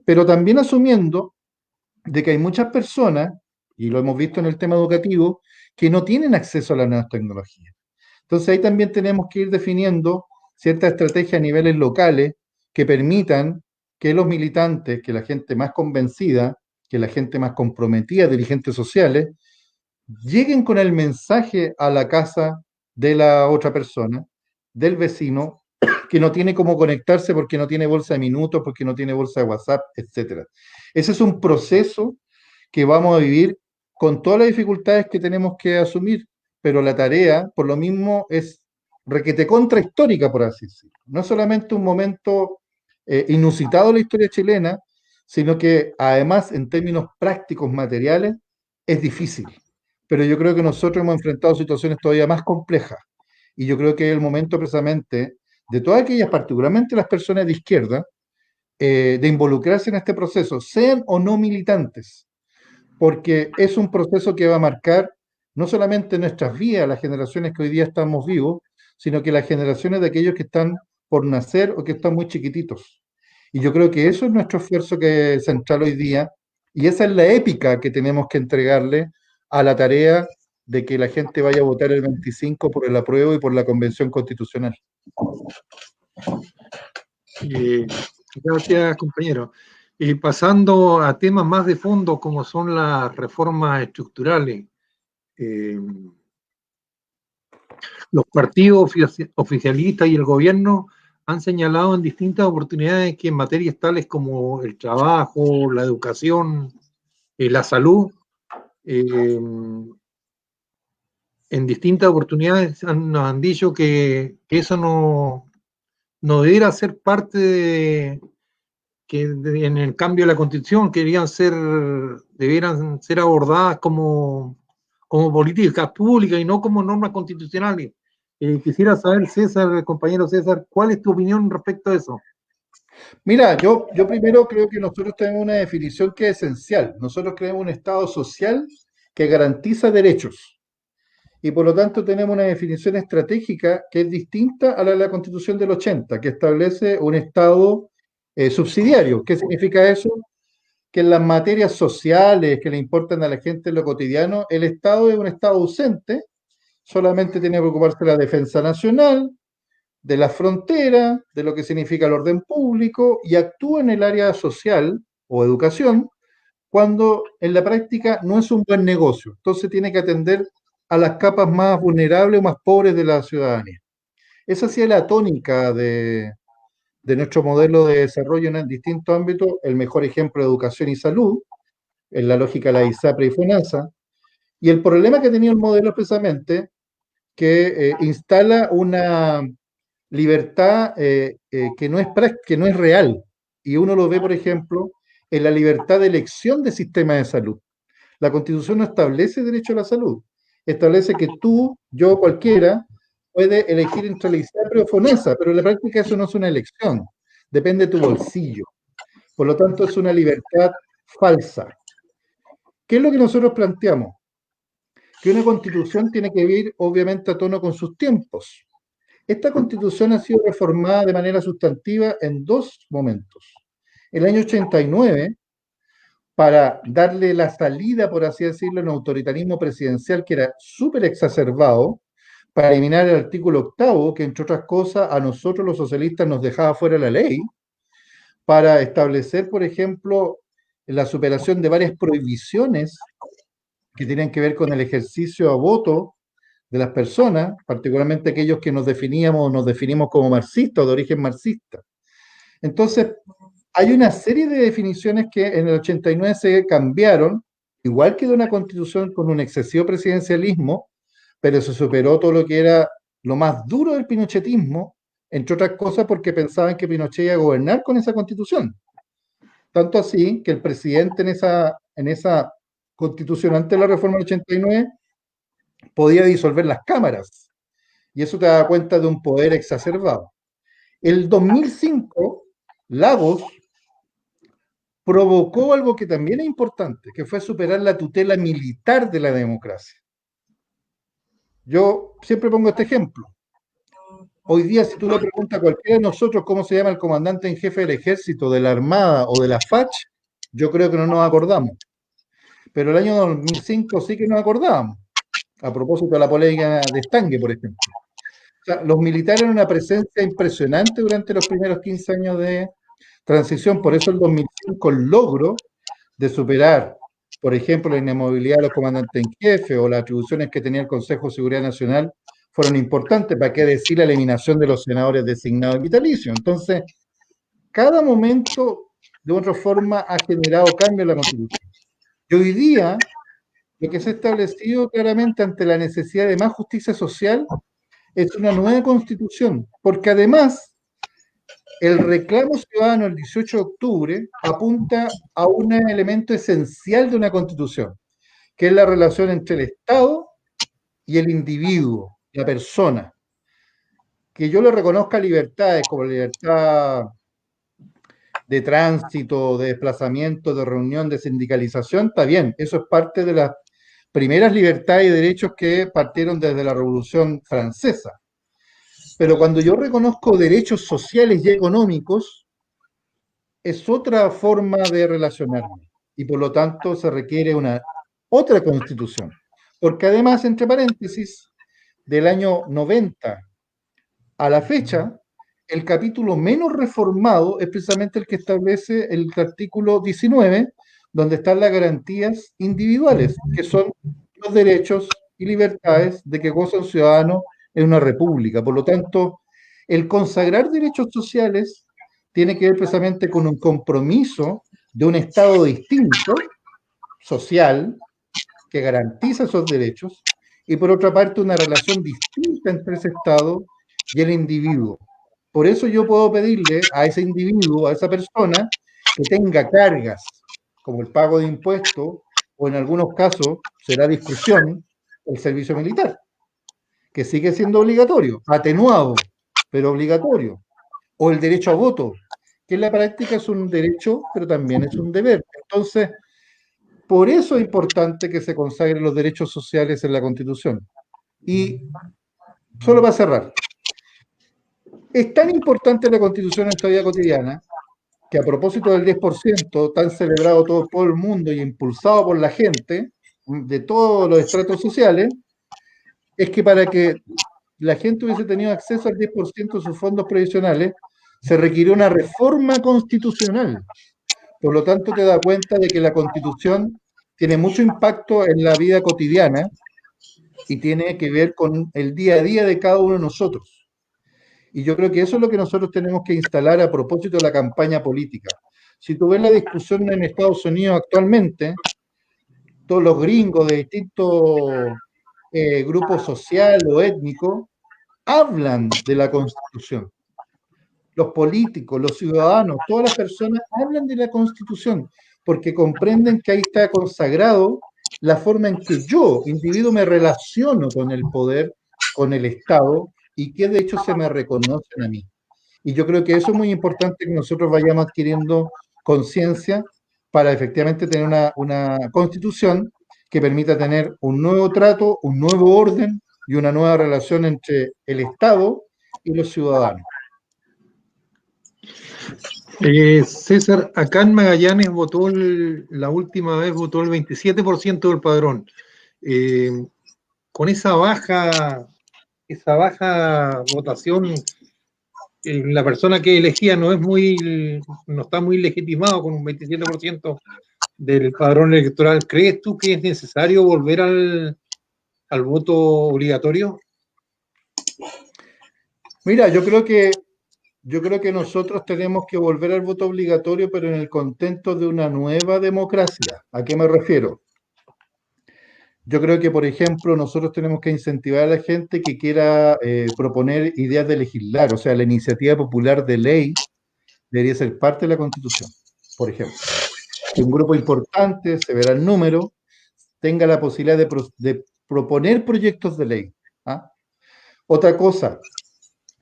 pero también asumiendo de que hay muchas personas, y lo hemos visto en el tema educativo, que no tienen acceso a las nuevas tecnologías. Entonces ahí también tenemos que ir definiendo ciertas estrategias a niveles locales que permitan que los militantes, que la gente más convencida, que la gente más comprometida, dirigentes sociales, lleguen con el mensaje a la casa de la otra persona, del vecino, que no tiene cómo conectarse porque no tiene bolsa de minutos, porque no tiene bolsa de WhatsApp, etc. Ese es un proceso que vamos a vivir con todas las dificultades que tenemos que asumir, pero la tarea, por lo mismo, es requete contrahistórica, por así decirlo. No es solamente un momento inusitado en la historia chilena, sino que además, en términos prácticos, materiales, es difícil. Pero yo creo que nosotros hemos enfrentado situaciones todavía más complejas. Y yo creo que es el momento precisamente de todas aquellas, particularmente las personas de izquierda, de involucrarse en este proceso, sean o no militantes, porque es un proceso que va a marcar no solamente nuestras vidas, las generaciones que hoy día estamos vivos, sino que las generaciones de aquellos que están por nacer o que están muy chiquititos. Y yo creo que eso es nuestro esfuerzo que es central hoy día, y esa es la épica que tenemos que entregarle a la tarea de que la gente vaya a votar el 25 por el apruebo y por la Convención Constitucional. Gracias, compañero. Y pasando a temas más de fondo, como son las reformas estructurales, los partidos oficialistas y el gobierno han señalado en distintas oportunidades que en materias tales como el trabajo, la educación, la salud, en distintas oportunidades nos han dicho que eso no debiera ser parte en el cambio de la Constitución, que debieran ser abordadas como políticas públicas y no como normas constitucionales. Quisiera saber, César, compañero César, ¿cuál es tu opinión respecto a eso? Mira, yo primero creo que nosotros tenemos una definición que es esencial. Nosotros creemos un Estado social que garantiza derechos. Y por lo tanto tenemos una definición estratégica que es distinta a la de la Constitución del 80, que establece un Estado subsidiario. ¿Qué significa eso? Que en las materias sociales que le importan a la gente en lo cotidiano, el Estado es un Estado ausente, solamente tiene que ocuparse de la defensa nacional, de la frontera, de lo que significa el orden público, y actúa en el área social o educación cuando en la práctica no es un buen negocio. Entonces tiene que atender a las capas más vulnerables o más pobres de la ciudadanía. Esa sí es la tónica de nuestro modelo de desarrollo en distintos ámbitos. El mejor ejemplo de educación y salud, en la lógica de la ISAPRE y FONASA. Y el problema que tenía el modelo es precisamente que instala una libertad que no es real. Y uno lo ve, por ejemplo, en la libertad de elección de sistema de salud. La Constitución no establece derecho a la salud. Establece que tú, yo, cualquiera, puede elegir entre la ISAPRE o FONASA, pero en la práctica eso no es una elección. Depende de tu bolsillo. Por lo tanto, es una libertad falsa. ¿Qué es lo que nosotros planteamos? Que una constitución tiene que ir, obviamente, a tono con sus tiempos. Esta constitución ha sido reformada de manera sustantiva en dos momentos. El año 89, para darle la salida, por así decirlo, a un autoritarismo presidencial que era súper exacerbado, para eliminar el artículo 8, que entre otras cosas a nosotros los socialistas nos dejaba fuera la ley, para establecer, por ejemplo, la superación de varias prohibiciones que tienen que ver con el ejercicio a voto de las personas, particularmente aquellos que nos definimos como marxistas o de origen marxista. Entonces, hay una serie de definiciones que en el 89 se cambiaron, igual que de una constitución con un excesivo presidencialismo, pero se superó todo lo que era lo más duro del pinochetismo, entre otras cosas porque pensaban que Pinochet iba a gobernar con esa constitución. Tanto así que el presidente en esa constitución antes de la reforma del 89 podía disolver las cámaras. Y eso te da cuenta de un poder exacerbado. El 2005, Lagos provocó algo que también es importante, que fue superar la tutela militar de la democracia. Yo siempre pongo este ejemplo. Hoy día, si tú le preguntas a cualquiera de nosotros cómo se llama el comandante en jefe del ejército, de la Armada o de la FACH, yo creo que no nos acordamos. Pero el año 2005 sí que nos acordábamos, a propósito de la polémica de Stange, por ejemplo. O sea, los militares eran una presencia impresionante durante los primeros 15 años de transición, por eso el 2005 el logro de superar, por ejemplo, la inamovilidad de los comandantes en jefe o las atribuciones que tenía el Consejo de Seguridad Nacional fueron importantes. ¿Para qué decir la eliminación de los senadores designados vitalicio? Entonces, cada momento de otra forma ha generado cambios en la Constitución. Y hoy día, lo que se ha establecido claramente ante la necesidad de más justicia social es una nueva Constitución, porque además el reclamo ciudadano el 18 de octubre apunta a un elemento esencial de una Constitución, que es la relación entre el Estado y el individuo, la persona. Que yo le reconozca libertades como libertad de tránsito, de desplazamiento, de reunión, de sindicalización, está bien, eso es parte de las primeras libertades y derechos que partieron desde la Revolución Francesa. Pero cuando yo reconozco derechos sociales y económicos, es otra forma de relacionarme. Y por lo tanto se requiere una otra constitución. Porque además, entre paréntesis, del año 90 a la fecha, el capítulo menos reformado es precisamente el que establece el artículo 19, donde están las garantías individuales, que son los derechos y libertades de que goza un ciudadano en una república. Por lo tanto, el consagrar derechos sociales tiene que ver precisamente con un compromiso de un Estado distinto, social, que garantiza esos derechos, y por otra parte una relación distinta entre ese Estado y el individuo. Por eso yo puedo pedirle a ese individuo, a esa persona, que tenga cargas, como el pago de impuestos, o en algunos casos será discusión, el servicio militar, que sigue siendo obligatorio, atenuado, pero obligatorio, o el derecho a voto, que en la práctica es un derecho, pero también es un deber. Entonces, por eso es importante que se consagren los derechos sociales en la Constitución. Y solo para cerrar, es tan importante la Constitución en nuestra vida cotidiana que a propósito del 10%, tan celebrado todo el mundo y impulsado por la gente de todos los estratos sociales, es que para que la gente hubiese tenido acceso al 10% de sus fondos previsionales, se requirió una reforma constitucional. Por lo tanto, te das cuenta de que la Constitución tiene mucho impacto en la vida cotidiana y tiene que ver con el día a día de cada uno de nosotros. Y yo creo que eso es lo que nosotros tenemos que instalar a propósito de la campaña política. Si tú ves la discusión en Estados Unidos actualmente, todos los gringos de distintos grupos sociales o étnicos hablan de la Constitución. Los políticos, los ciudadanos, todas las personas hablan de la Constitución porque comprenden que ahí está consagrado la forma en que yo, individuo, me relaciono con el poder, con el Estado, y que de hecho se me reconocen a mí. Y yo creo que eso es muy importante que nosotros vayamos adquiriendo conciencia para efectivamente tener una constitución que permita tener un nuevo trato, un nuevo orden y una nueva relación entre el Estado y los ciudadanos. César, acá en Magallanes la última vez votó el 27% del padrón. Con esa baja votación, la persona que elegía no está muy legitimado con un 27% del padrón electoral. ¿Crees tú que es necesario volver al voto obligatorio? Mira, yo creo que nosotros tenemos que volver al voto obligatorio, pero en el contexto de una nueva democracia. ¿A qué me refiero? Yo creo que, por ejemplo, nosotros tenemos que incentivar a la gente que quiera proponer ideas de legislar, o sea, la iniciativa popular de ley debería ser parte de la Constitución, por ejemplo. Que un grupo importante, se verá el número, tenga la posibilidad de proponer proyectos de ley. ¿Ah? Otra cosa,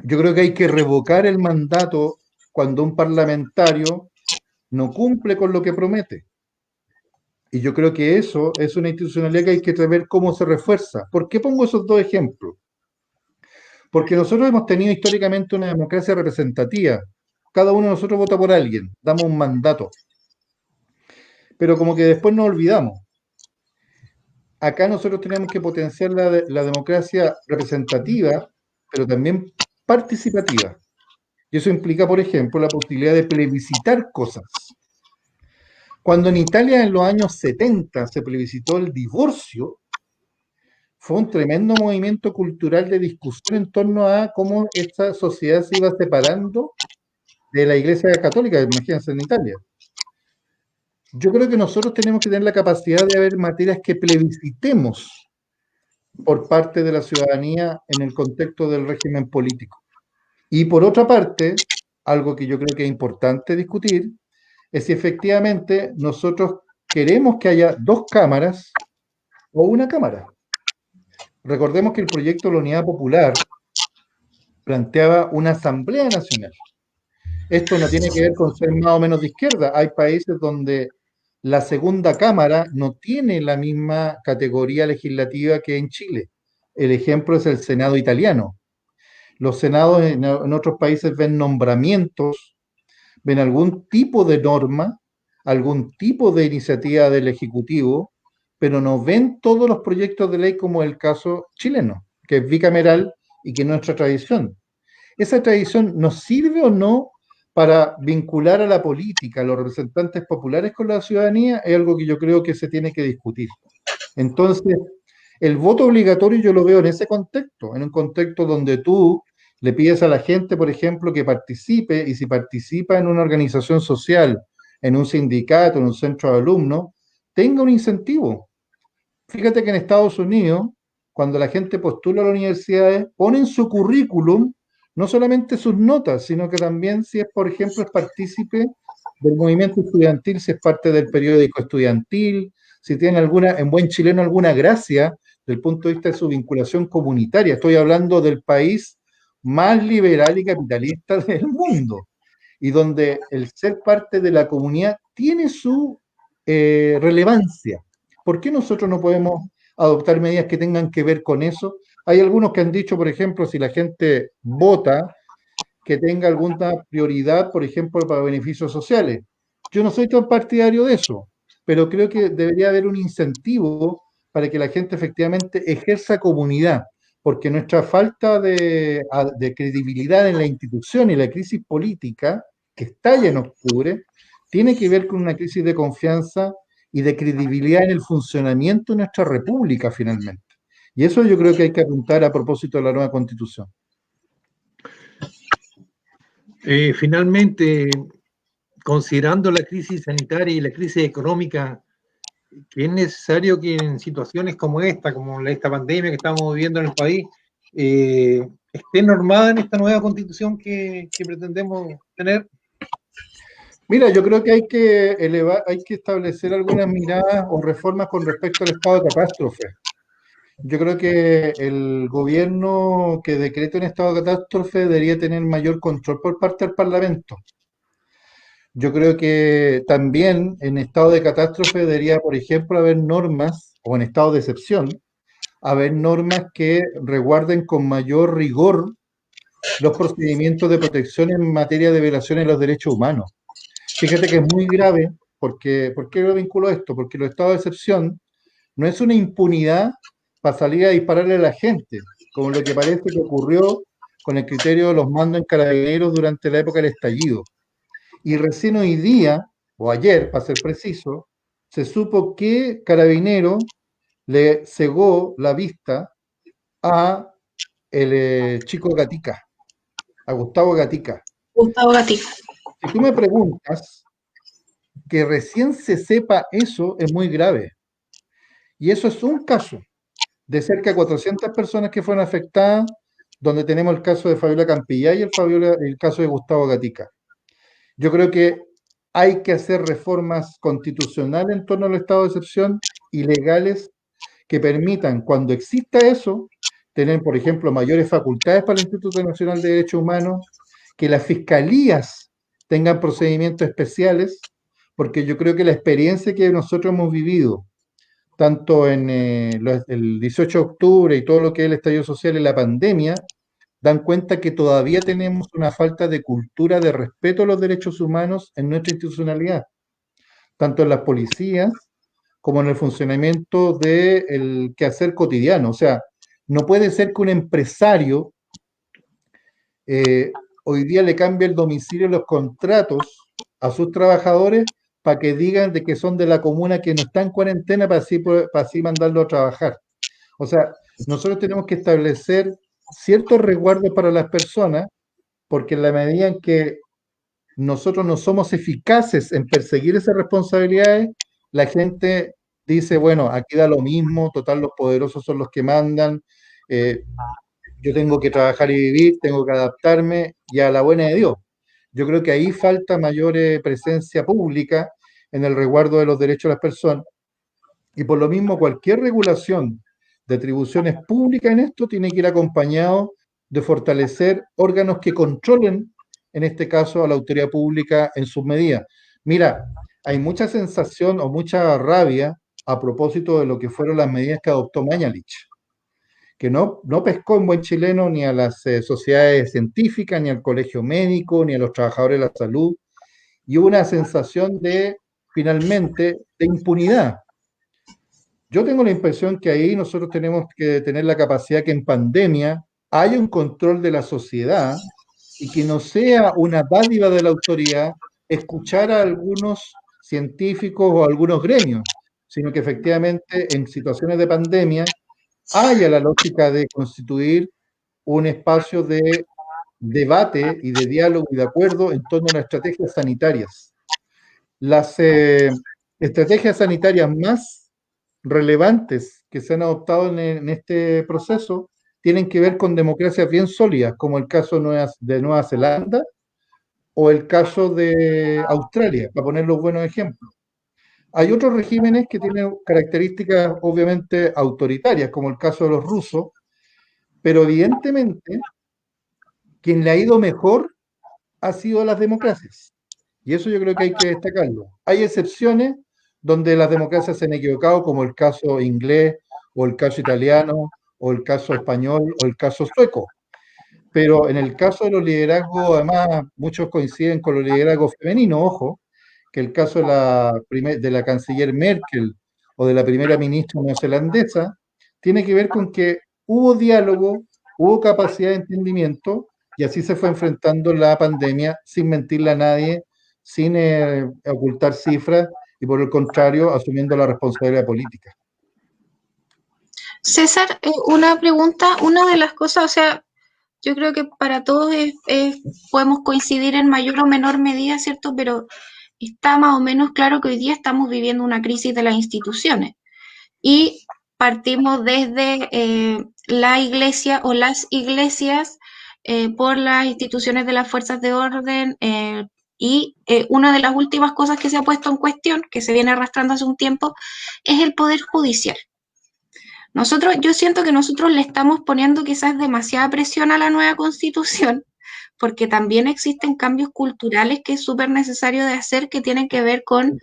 yo creo que hay que revocar el mandato cuando un parlamentario no cumple con lo que promete. Y yo creo que eso es una institucionalidad que hay que ver cómo se refuerza. ¿Por qué pongo esos dos ejemplos? Porque nosotros hemos tenido históricamente una democracia representativa. Cada uno de nosotros vota por alguien, damos un mandato. Pero como que después nos olvidamos. Acá nosotros tenemos que potenciar la democracia representativa, pero también participativa. Y eso implica, por ejemplo, la posibilidad de plebiscitar cosas. Cuando en Italia en los años 70 se plebiscitó el divorcio, fue un tremendo movimiento cultural de discusión en torno a cómo esta sociedad se iba separando de la Iglesia Católica, imagínense en Italia. Yo creo que nosotros tenemos que tener la capacidad de haber materias que plebiscitemos por parte de la ciudadanía en el contexto del régimen político. Y por otra parte, algo que yo creo que es importante discutir, es si efectivamente nosotros queremos que haya dos cámaras o una cámara. Recordemos que el proyecto de la Unidad Popular planteaba una Asamblea Nacional. Esto no tiene que ver con ser más o menos de izquierda. Hay países donde la segunda cámara no tiene la misma categoría legislativa que en Chile. El ejemplo es el Senado italiano. los senados en otros países ven nombramientos, ven algún tipo de norma, algún tipo de iniciativa del Ejecutivo, pero no ven todos los proyectos de ley como el caso chileno, que es bicameral y que es nuestra tradición. ¿Esa tradición nos sirve o no para vincular a la política, a los representantes populares con la ciudadanía? Es algo que yo creo que se tiene que discutir. Entonces, el voto obligatorio yo lo veo en ese contexto, en un contexto donde tú le pides a la gente, por ejemplo, que participe, y si participa en una organización social, en un sindicato, en un centro de alumnos, tenga un incentivo. Fíjate que en Estados Unidos, cuando la gente postula a las universidades, pone en su currículum no solamente sus notas, sino que también si es, por ejemplo, es partícipe del movimiento estudiantil, si es parte del periódico estudiantil, si tiene alguna, en buen chileno, alguna gracia desde el punto de vista de su vinculación comunitaria. Estoy hablando del país más liberal y capitalista del mundo, y donde el ser parte de la comunidad tiene su relevancia. ¿Por qué nosotros no podemos adoptar medidas que tengan que ver con eso? Hay algunos que han dicho, por ejemplo, si la gente vota, que tenga alguna prioridad, por ejemplo, para beneficios sociales. Yo no soy tan partidario de eso, pero creo que debería haber un incentivo para que la gente efectivamente ejerza comunidad, porque nuestra falta de credibilidad en la institución y la crisis política que estalla en octubre tiene que ver con una crisis de confianza y de credibilidad en el funcionamiento de nuestra república finalmente. Y eso yo creo que hay que apuntar a propósito de la nueva constitución. Finalmente, considerando la crisis sanitaria y la crisis económica, que es necesario que en situaciones como esta pandemia que estamos viviendo en el país, esté normada en esta nueva constitución que pretendemos tener. Mira, yo creo que hay que establecer algunas miradas o reformas con respecto al estado de catástrofe. Yo creo que el gobierno que decrete un estado de catástrofe debería tener mayor control por parte del Parlamento. Yo creo que también en estado de catástrofe debería, por ejemplo, haber normas, o en estado de excepción, haber normas que resguarden con mayor rigor los procedimientos de protección en materia de violaciones de los derechos humanos. Fíjate que es muy grave, porque, ¿por qué lo vinculo a esto? Porque los estados de excepción no es una impunidad para salir a dispararle a la gente, como lo que parece que ocurrió con el criterio de los mandos en Carabineros durante la época del estallido. Y recién hoy día, o ayer, para ser preciso, se supo que Carabineros le cegó la vista a el chico Gatica, a Gustavo Gatica. Gustavo Gatica. Si tú me preguntas, que recién se sepa eso es muy grave. Y eso es un caso de cerca de 400 personas que fueron afectadas, donde tenemos el caso de Fabiola Campillay y el caso de Gustavo Gatica. Yo creo que hay que hacer reformas constitucionales en torno al estado de excepción y legales que permitan, cuando exista eso, tener, por ejemplo, mayores facultades para el Instituto Nacional de Derechos Humanos, que las fiscalías tengan procedimientos especiales, porque yo creo que la experiencia que nosotros hemos vivido, tanto en el 18 de octubre y todo lo que es el estallido social y la pandemia, dan cuenta que todavía tenemos una falta de cultura de respeto a los derechos humanos en nuestra institucionalidad, tanto en las policías como en el funcionamiento del quehacer cotidiano. O sea, no puede ser que un empresario hoy día le cambie el domicilio y los contratos a sus trabajadores para que digan de que son de la comuna que no está en cuarentena para así mandarlo a trabajar. O sea, nosotros tenemos que establecer ciertos resguardos para las personas, porque en la medida en que nosotros no somos eficaces en perseguir esas responsabilidades, la gente dice, bueno, aquí da lo mismo, total, los poderosos son los que mandan, yo tengo que trabajar y vivir, tengo que adaptarme, y a la buena de Dios. Yo creo que ahí falta mayor presencia pública en el resguardo de los derechos de las personas, y por lo mismo cualquier regulación de atribuciones públicas en esto tiene que ir acompañado de fortalecer órganos que controlen, en este caso, a la autoridad pública en sus medidas. Mira, hay mucha sensación o mucha rabia a propósito de lo que fueron las medidas que adoptó Mañalich. que no pescó en buen chileno ni a las sociedades científicas, ni al colegio médico, ni a los trabajadores de la salud, y hubo una sensación de, finalmente, de impunidad. Yo tengo la impresión que ahí nosotros tenemos que tener la capacidad que en pandemia haya un control de la sociedad y que no sea una dádiva de la autoridad escuchar a algunos científicos o a algunos gremios, sino que efectivamente en situaciones de pandemia haya la lógica de constituir un espacio de debate y de diálogo y de acuerdo en torno a las estrategias sanitarias. Las estrategias sanitarias más relevantes que se han adoptado en este proceso tienen que ver con democracias bien sólidas, como el caso de Nueva Zelanda o el caso de Australia, para poner los buenos ejemplos. Hay otros regímenes que tienen características obviamente autoritarias, como el caso de los rusos, pero evidentemente quien le ha ido mejor ha sido las democracias. Y eso yo creo que hay que destacarlo. Hay excepciones donde las democracias se han equivocado, como el caso inglés, o el caso italiano, o el caso español, o el caso sueco. Pero en el caso de los liderazgos, además, muchos coinciden con los liderazgos femeninos, ojo, que el caso de la canciller Merkel o de la primera ministra neozelandesa, tiene que ver con que hubo diálogo, hubo capacidad de entendimiento, y así se fue enfrentando la pandemia sin mentirle a nadie, sin ocultar cifras, y por el contrario, asumiendo la responsabilidad política. César, una pregunta, una de las cosas, o sea, yo creo que para todos podemos coincidir en mayor o menor medida, ¿cierto? Pero está más o menos claro que hoy día estamos viviendo una crisis de las instituciones y partimos desde la iglesia o las iglesias por las instituciones de las fuerzas de orden y una de las últimas cosas que se ha puesto en cuestión, que se viene arrastrando hace un tiempo, es el poder judicial. Yo siento que nosotros le estamos poniendo quizás demasiada presión a la nueva constitución, porque también existen cambios culturales que es súper necesario de hacer, que tienen que ver con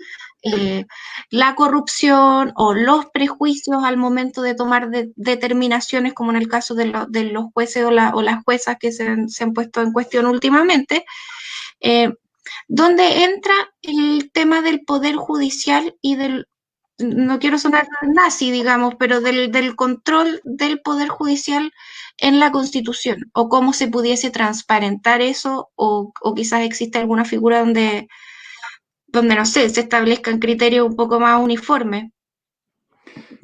la corrupción o los prejuicios al momento de tomar determinaciones, como en el caso de los jueces o las juezas que se han puesto en cuestión últimamente, donde entra el tema del poder judicial y no quiero sonar nazi, digamos, pero del control del Poder Judicial en la Constitución, o cómo se pudiese transparentar eso, o quizás existe alguna figura donde, no sé, se establezcan criterios un poco más uniformes.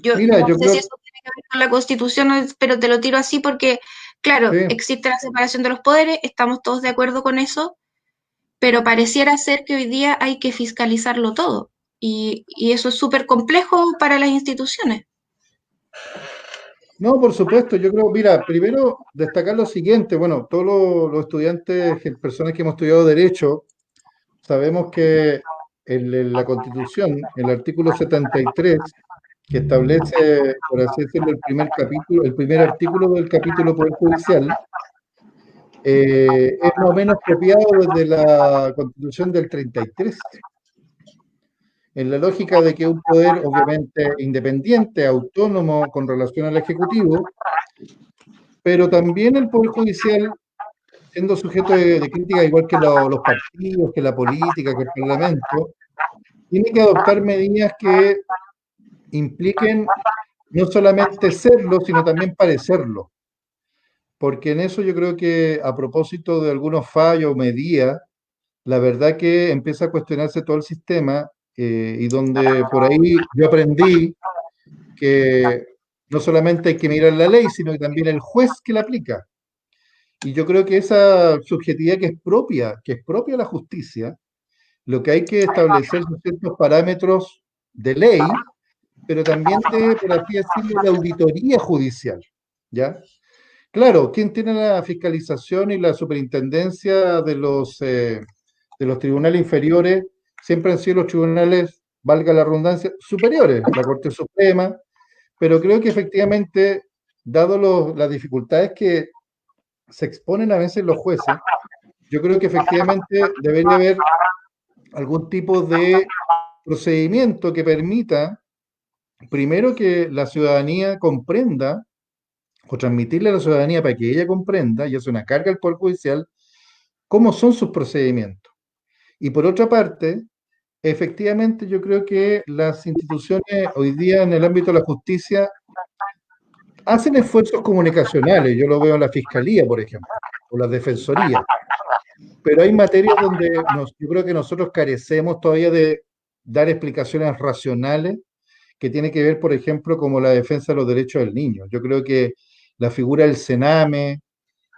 Mira, no yo sé creo si eso tiene que ver con la Constitución, pero te lo tiro así porque, claro, sí. existe la separación de los poderes, estamos todos de acuerdo con eso, pero pareciera ser que hoy día hay que fiscalizarlo todo. Y eso es súper complejo para las instituciones. No, por supuesto, yo creo, mira, primero destacar lo siguiente, bueno, todos los estudiantes, personas que hemos estudiado Derecho, sabemos que en la Constitución, el artículo 73, que establece, por así decirlo, el primer artículo del capítulo Poder Judicial, es más o menos copiado desde la Constitución del 33, en la lógica de que un poder obviamente independiente, autónomo con relación al Ejecutivo, pero también el Poder Judicial siendo sujeto de crítica, igual que los partidos, que la política, que el Parlamento, tiene que adoptar medidas que impliquen no solamente serlo, sino también parecerlo. Porque en eso yo creo que a propósito de algunos fallos o medidas, la verdad que empieza a cuestionarse todo el sistema y donde por ahí yo aprendí que no solamente hay que mirar la ley, sino que también el juez que la aplica. Y yo creo que esa subjetividad que es propia de la justicia, lo que hay que establecer son ciertos parámetros de ley, pero también de, por así decirlo, de auditoría judicial, ¿ya? Claro, ¿quién tiene la fiscalización y la superintendencia de los tribunales inferiores? Siempre han sido los tribunales, valga la redundancia, superiores, la Corte Suprema, pero creo que efectivamente, dado las dificultades que se exponen a veces los jueces, yo creo que efectivamente debería haber algún tipo de procedimiento que permita, primero, que la ciudadanía comprenda o transmitirle a la ciudadanía para que ella comprenda, y es una carga al Poder Judicial, cómo son sus procedimientos. Y por otra parte, efectivamente yo creo que las instituciones hoy día en el ámbito de la justicia hacen esfuerzos comunicacionales, yo lo veo en la Fiscalía, por ejemplo, o la Defensoría, pero hay materias donde yo creo que nosotros carecemos todavía de dar explicaciones racionales que tiene que ver, por ejemplo, como la defensa de los derechos del niño. Yo creo que la figura del Sename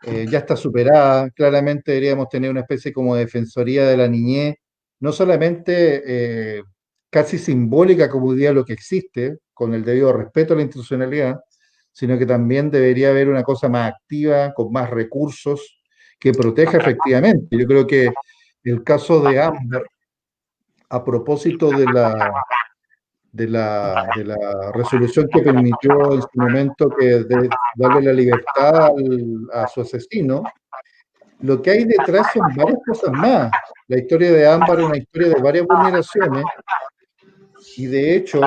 ya está superada, claramente deberíamos tener una especie como de defensoría de la niñez, no solamente casi simbólica como hoy día lo que existe, con el debido respeto a la institucionalidad, sino que también debería haber una cosa más activa, con más recursos, que proteja efectivamente. Yo creo que el caso de Amber, a propósito de la resolución que permitió en su momento darle la libertad a su asesino, lo que hay detrás son varias cosas más. La historia de Ámbar es una historia de varias vulneraciones y de hecho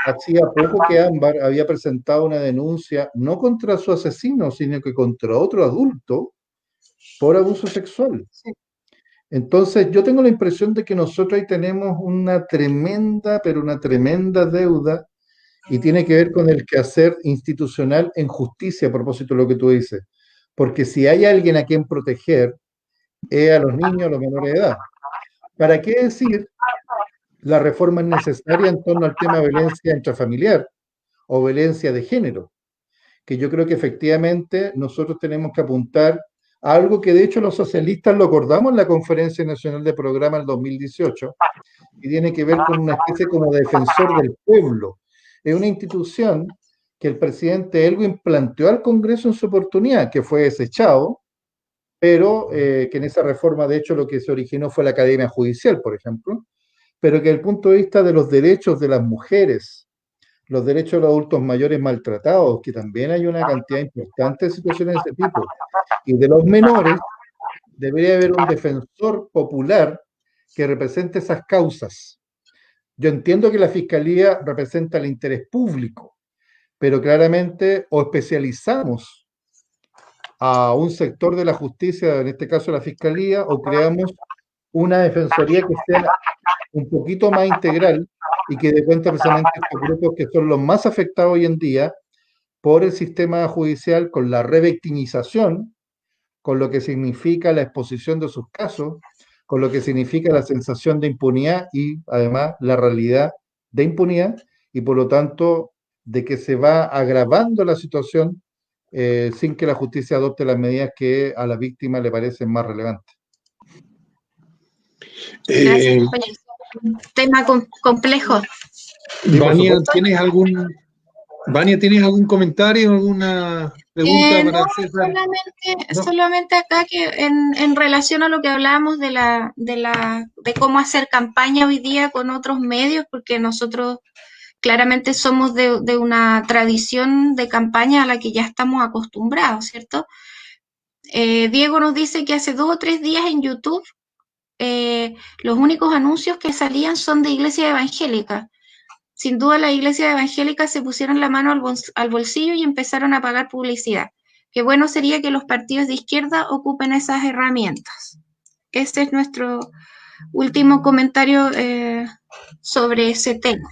hacía poco que Ámbar había presentado una denuncia no contra su asesino, sino que contra otro adulto por abuso sexual. Entonces, yo tengo la impresión de que nosotros ahí tenemos una tremenda, pero una tremenda deuda y tiene que ver con el quehacer institucional en justicia, a propósito de lo que tú dices. Porque si hay alguien a quien proteger, es a los niños, a los menores de edad. ¿Para qué decir la reforma es necesaria en torno al tema de violencia intrafamiliar o violencia de género? Que yo creo que efectivamente nosotros tenemos que apuntar a algo que de hecho los socialistas lo acordamos en la Conferencia Nacional de Programa del 2018, y tiene que ver con una especie como de defensor del pueblo. Es una institución que el presidente Elwin planteó al Congreso en su oportunidad, que fue desechado, pero que en esa reforma de hecho lo que se originó fue la Academia Judicial, por ejemplo, pero que desde el punto de vista de los derechos de las mujeres, los derechos de los adultos mayores maltratados, que también hay una cantidad importante de situaciones de ese tipo, y de los menores, debería haber un defensor popular que represente esas causas. Yo entiendo que la Fiscalía representa el interés público, pero claramente o especializamos a un sector de la justicia, en este caso la Fiscalía, o creamos una defensoría que sea un poquito más integral y que dé cuenta precisamente de estos grupos que son los más afectados hoy en día por el sistema judicial, con la revictimización, con lo que significa la exposición de sus casos, con lo que significa la sensación de impunidad y además la realidad de impunidad, y por lo tanto de que se va agravando la situación sin que la justicia adopte las medidas que a la víctima le parecen más relevantes. Gracias, compañero. Un tema complejo. Vania, ¿tienes algún comentario, alguna pregunta para César? Solamente acá que en relación a lo que hablábamos de cómo hacer campaña hoy día con otros medios, porque nosotros claramente somos de una tradición de campaña a la que ya estamos acostumbrados, ¿cierto? Diego nos dice que hace 2 o 3 días en YouTube los únicos anuncios que salían son de iglesias evangélicas. Sin duda las iglesias evangélicas se pusieron la mano al bolsillo y empezaron a pagar publicidad. Qué bueno sería que los partidos de izquierda ocupen esas herramientas. Ese es nuestro último comentario sobre ese tema.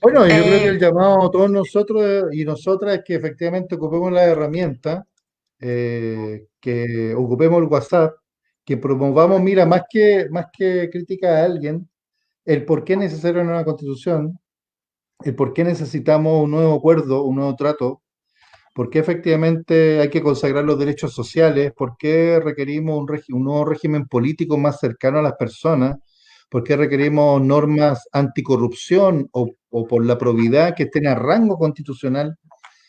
Bueno, yo creo que el llamado a todos nosotros y nosotras es que efectivamente ocupemos la herramienta, que ocupemos el WhatsApp, que promovamos, mira, más que crítica a alguien, el por qué es necesaria una nueva constitución, el por qué necesitamos un nuevo acuerdo, un nuevo trato, por qué efectivamente hay que consagrar los derechos sociales, por qué requerimos un nuevo régimen político más cercano a las personas, por qué requerimos normas anticorrupción o por la probidad que estén a rango constitucional.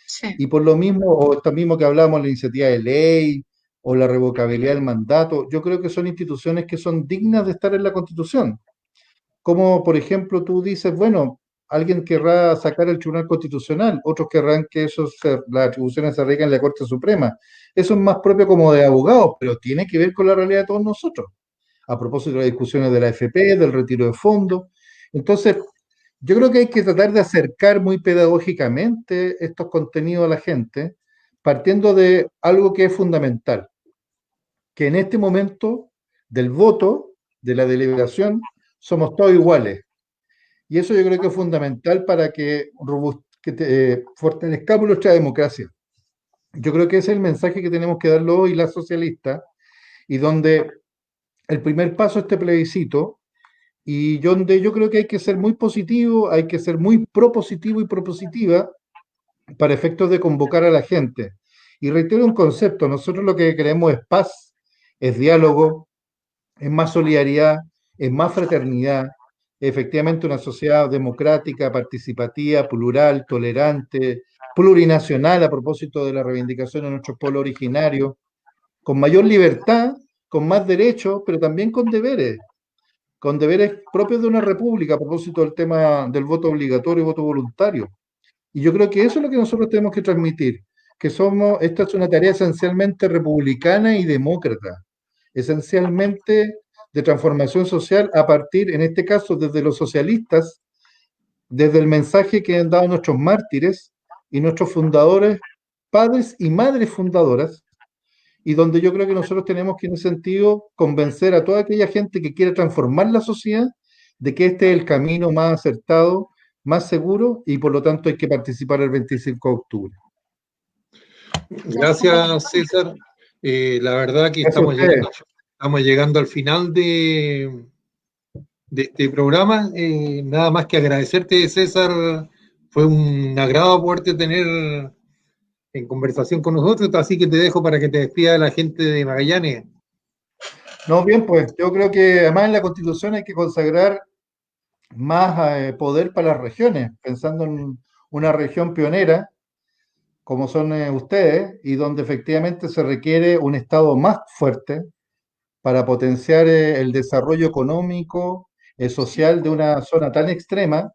Sí. Y por lo mismo, o esto mismo que hablamos, la iniciativa de ley o la revocabilidad del mandato, yo creo que son instituciones que son dignas de estar en la Constitución. Como, por ejemplo, tú dices, bueno, alguien querrá sacar el Tribunal Constitucional, otros querrán que las atribuciones se arraigan en la Corte Suprema. Eso es más propio como de abogados, pero tiene que ver con la realidad de todos nosotros. A propósito de las discusiones de la AFP, del retiro de fondos. Entonces, yo creo que hay que tratar de acercar muy pedagógicamente estos contenidos a la gente partiendo de algo que es fundamental, que en este momento del voto, de la deliberación, somos todos iguales. Y eso yo creo que es fundamental para que fortalezcamos nuestra democracia. Yo creo que ese es el mensaje que tenemos que darlo hoy las socialistas, y donde el primer paso es este plebiscito, y donde yo creo que hay que ser muy positivo, hay que ser muy propositivo y propositiva para efectos de convocar a la gente. Y reitero un concepto, nosotros lo que queremos es paz, es diálogo, es más solidaridad, es más fraternidad, efectivamente una sociedad democrática, participativa, plural, tolerante, plurinacional a propósito de la reivindicación de nuestros pueblos originarios, con mayor libertad, con más derechos, pero también con deberes propios de una república a propósito del tema del voto obligatorio y voto voluntario. Y yo creo que eso es lo que nosotros tenemos que transmitir, que esta es una tarea esencialmente republicana y demócrata, esencialmente de transformación social a partir, en este caso, desde los socialistas, desde el mensaje que han dado nuestros mártires y nuestros fundadores, padres y madres fundadoras, y donde yo creo que nosotros tenemos que, en ese sentido, convencer a toda aquella gente que quiere transformar la sociedad de que este es el camino más acertado, más seguro, y por lo tanto hay que participar el 25 de octubre. Gracias, César. La verdad que estamos llegando al final de este programa. Nada más que agradecerte, César. Fue un agrado poderte tener en conversación con nosotros, así que te dejo para que te despida la gente de Magallanes. No, bien, pues yo creo que además en la Constitución hay que consagrar más poder para las regiones, pensando en una región pionera, como son ustedes, y donde efectivamente se requiere un Estado más fuerte para potenciar el desarrollo económico, social de una zona tan extrema,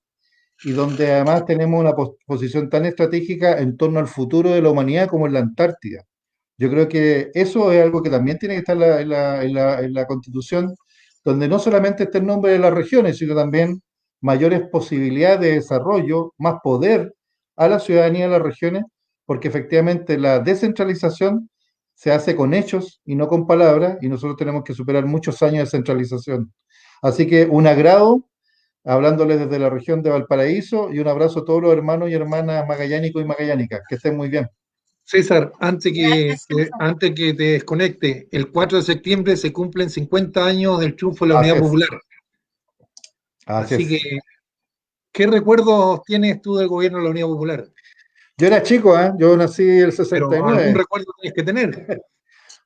y donde además tenemos una posición tan estratégica en torno al futuro de la humanidad como en la Antártida. Yo creo que eso es algo que también tiene que estar en la Constitución, donde no solamente está el nombre de las regiones, sino también mayores posibilidades de desarrollo, más poder a la ciudadanía de las regiones, porque efectivamente la descentralización se hace con hechos y no con palabras, y nosotros tenemos que superar muchos años de centralización. Así que un agrado, hablándoles desde la región de Valparaíso, y un abrazo a todos los hermanos y hermanas magallánicos y magallánicas. Que estén muy bien. César, antes que te desconecte, el 4 de septiembre se cumplen 50 años del triunfo de la Unidad Popular. Así que, ¿qué recuerdos tienes tú del gobierno de la Unidad Popular? Yo era chico, yo nací el 69. Pero algún recuerdo tienes que tener.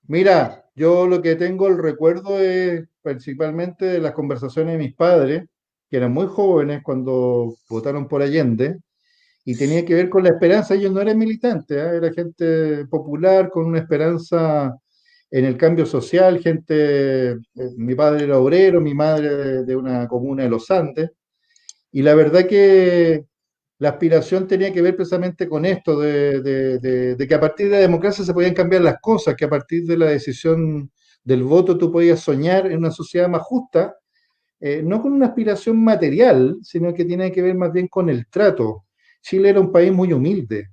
Mira, yo lo que tengo el recuerdo es principalmente de las conversaciones de mis padres, que eran muy jóvenes cuando votaron por Allende, y tenía que ver con la esperanza. Ellos no eran militantes, era gente popular con una esperanza en el cambio social, mi padre era obrero, mi madre de una comuna de los Andes, y la verdad que la aspiración tenía que ver precisamente con esto, de que a partir de la democracia se podían cambiar las cosas, que a partir de la decisión del voto tú podías soñar en una sociedad más justa, no con una aspiración material, sino que tiene que ver más bien con el trato. Chile era un país muy humilde,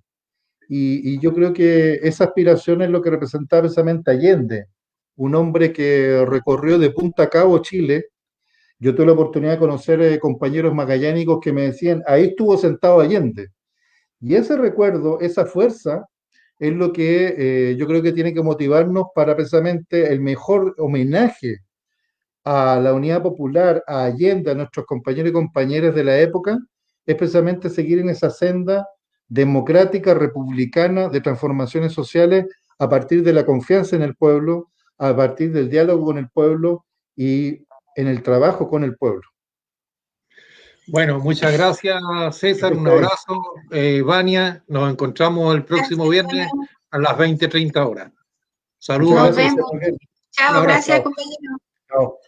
y yo creo que esa aspiración es lo que representaba precisamente Allende, un hombre que recorrió de punta a cabo Chile. Yo tuve la oportunidad de conocer compañeros magallánicos que me decían, ahí estuvo sentado Allende. Y ese recuerdo, esa fuerza, es lo que yo creo que tiene que motivarnos para precisamente el mejor homenaje a la Unidad Popular, a Allende, a nuestros compañeros y compañeras de la época, es precisamente seguir en esa senda democrática, republicana, de transformaciones sociales a partir de la confianza en el pueblo, a partir del diálogo con el pueblo y en el trabajo con el pueblo. Bueno, muchas gracias, César. Un abrazo. Vania, nos encontramos el próximo viernes a las 20:30 horas. Saludos. Nos vemos. Chao, gracias, compañero. Chao.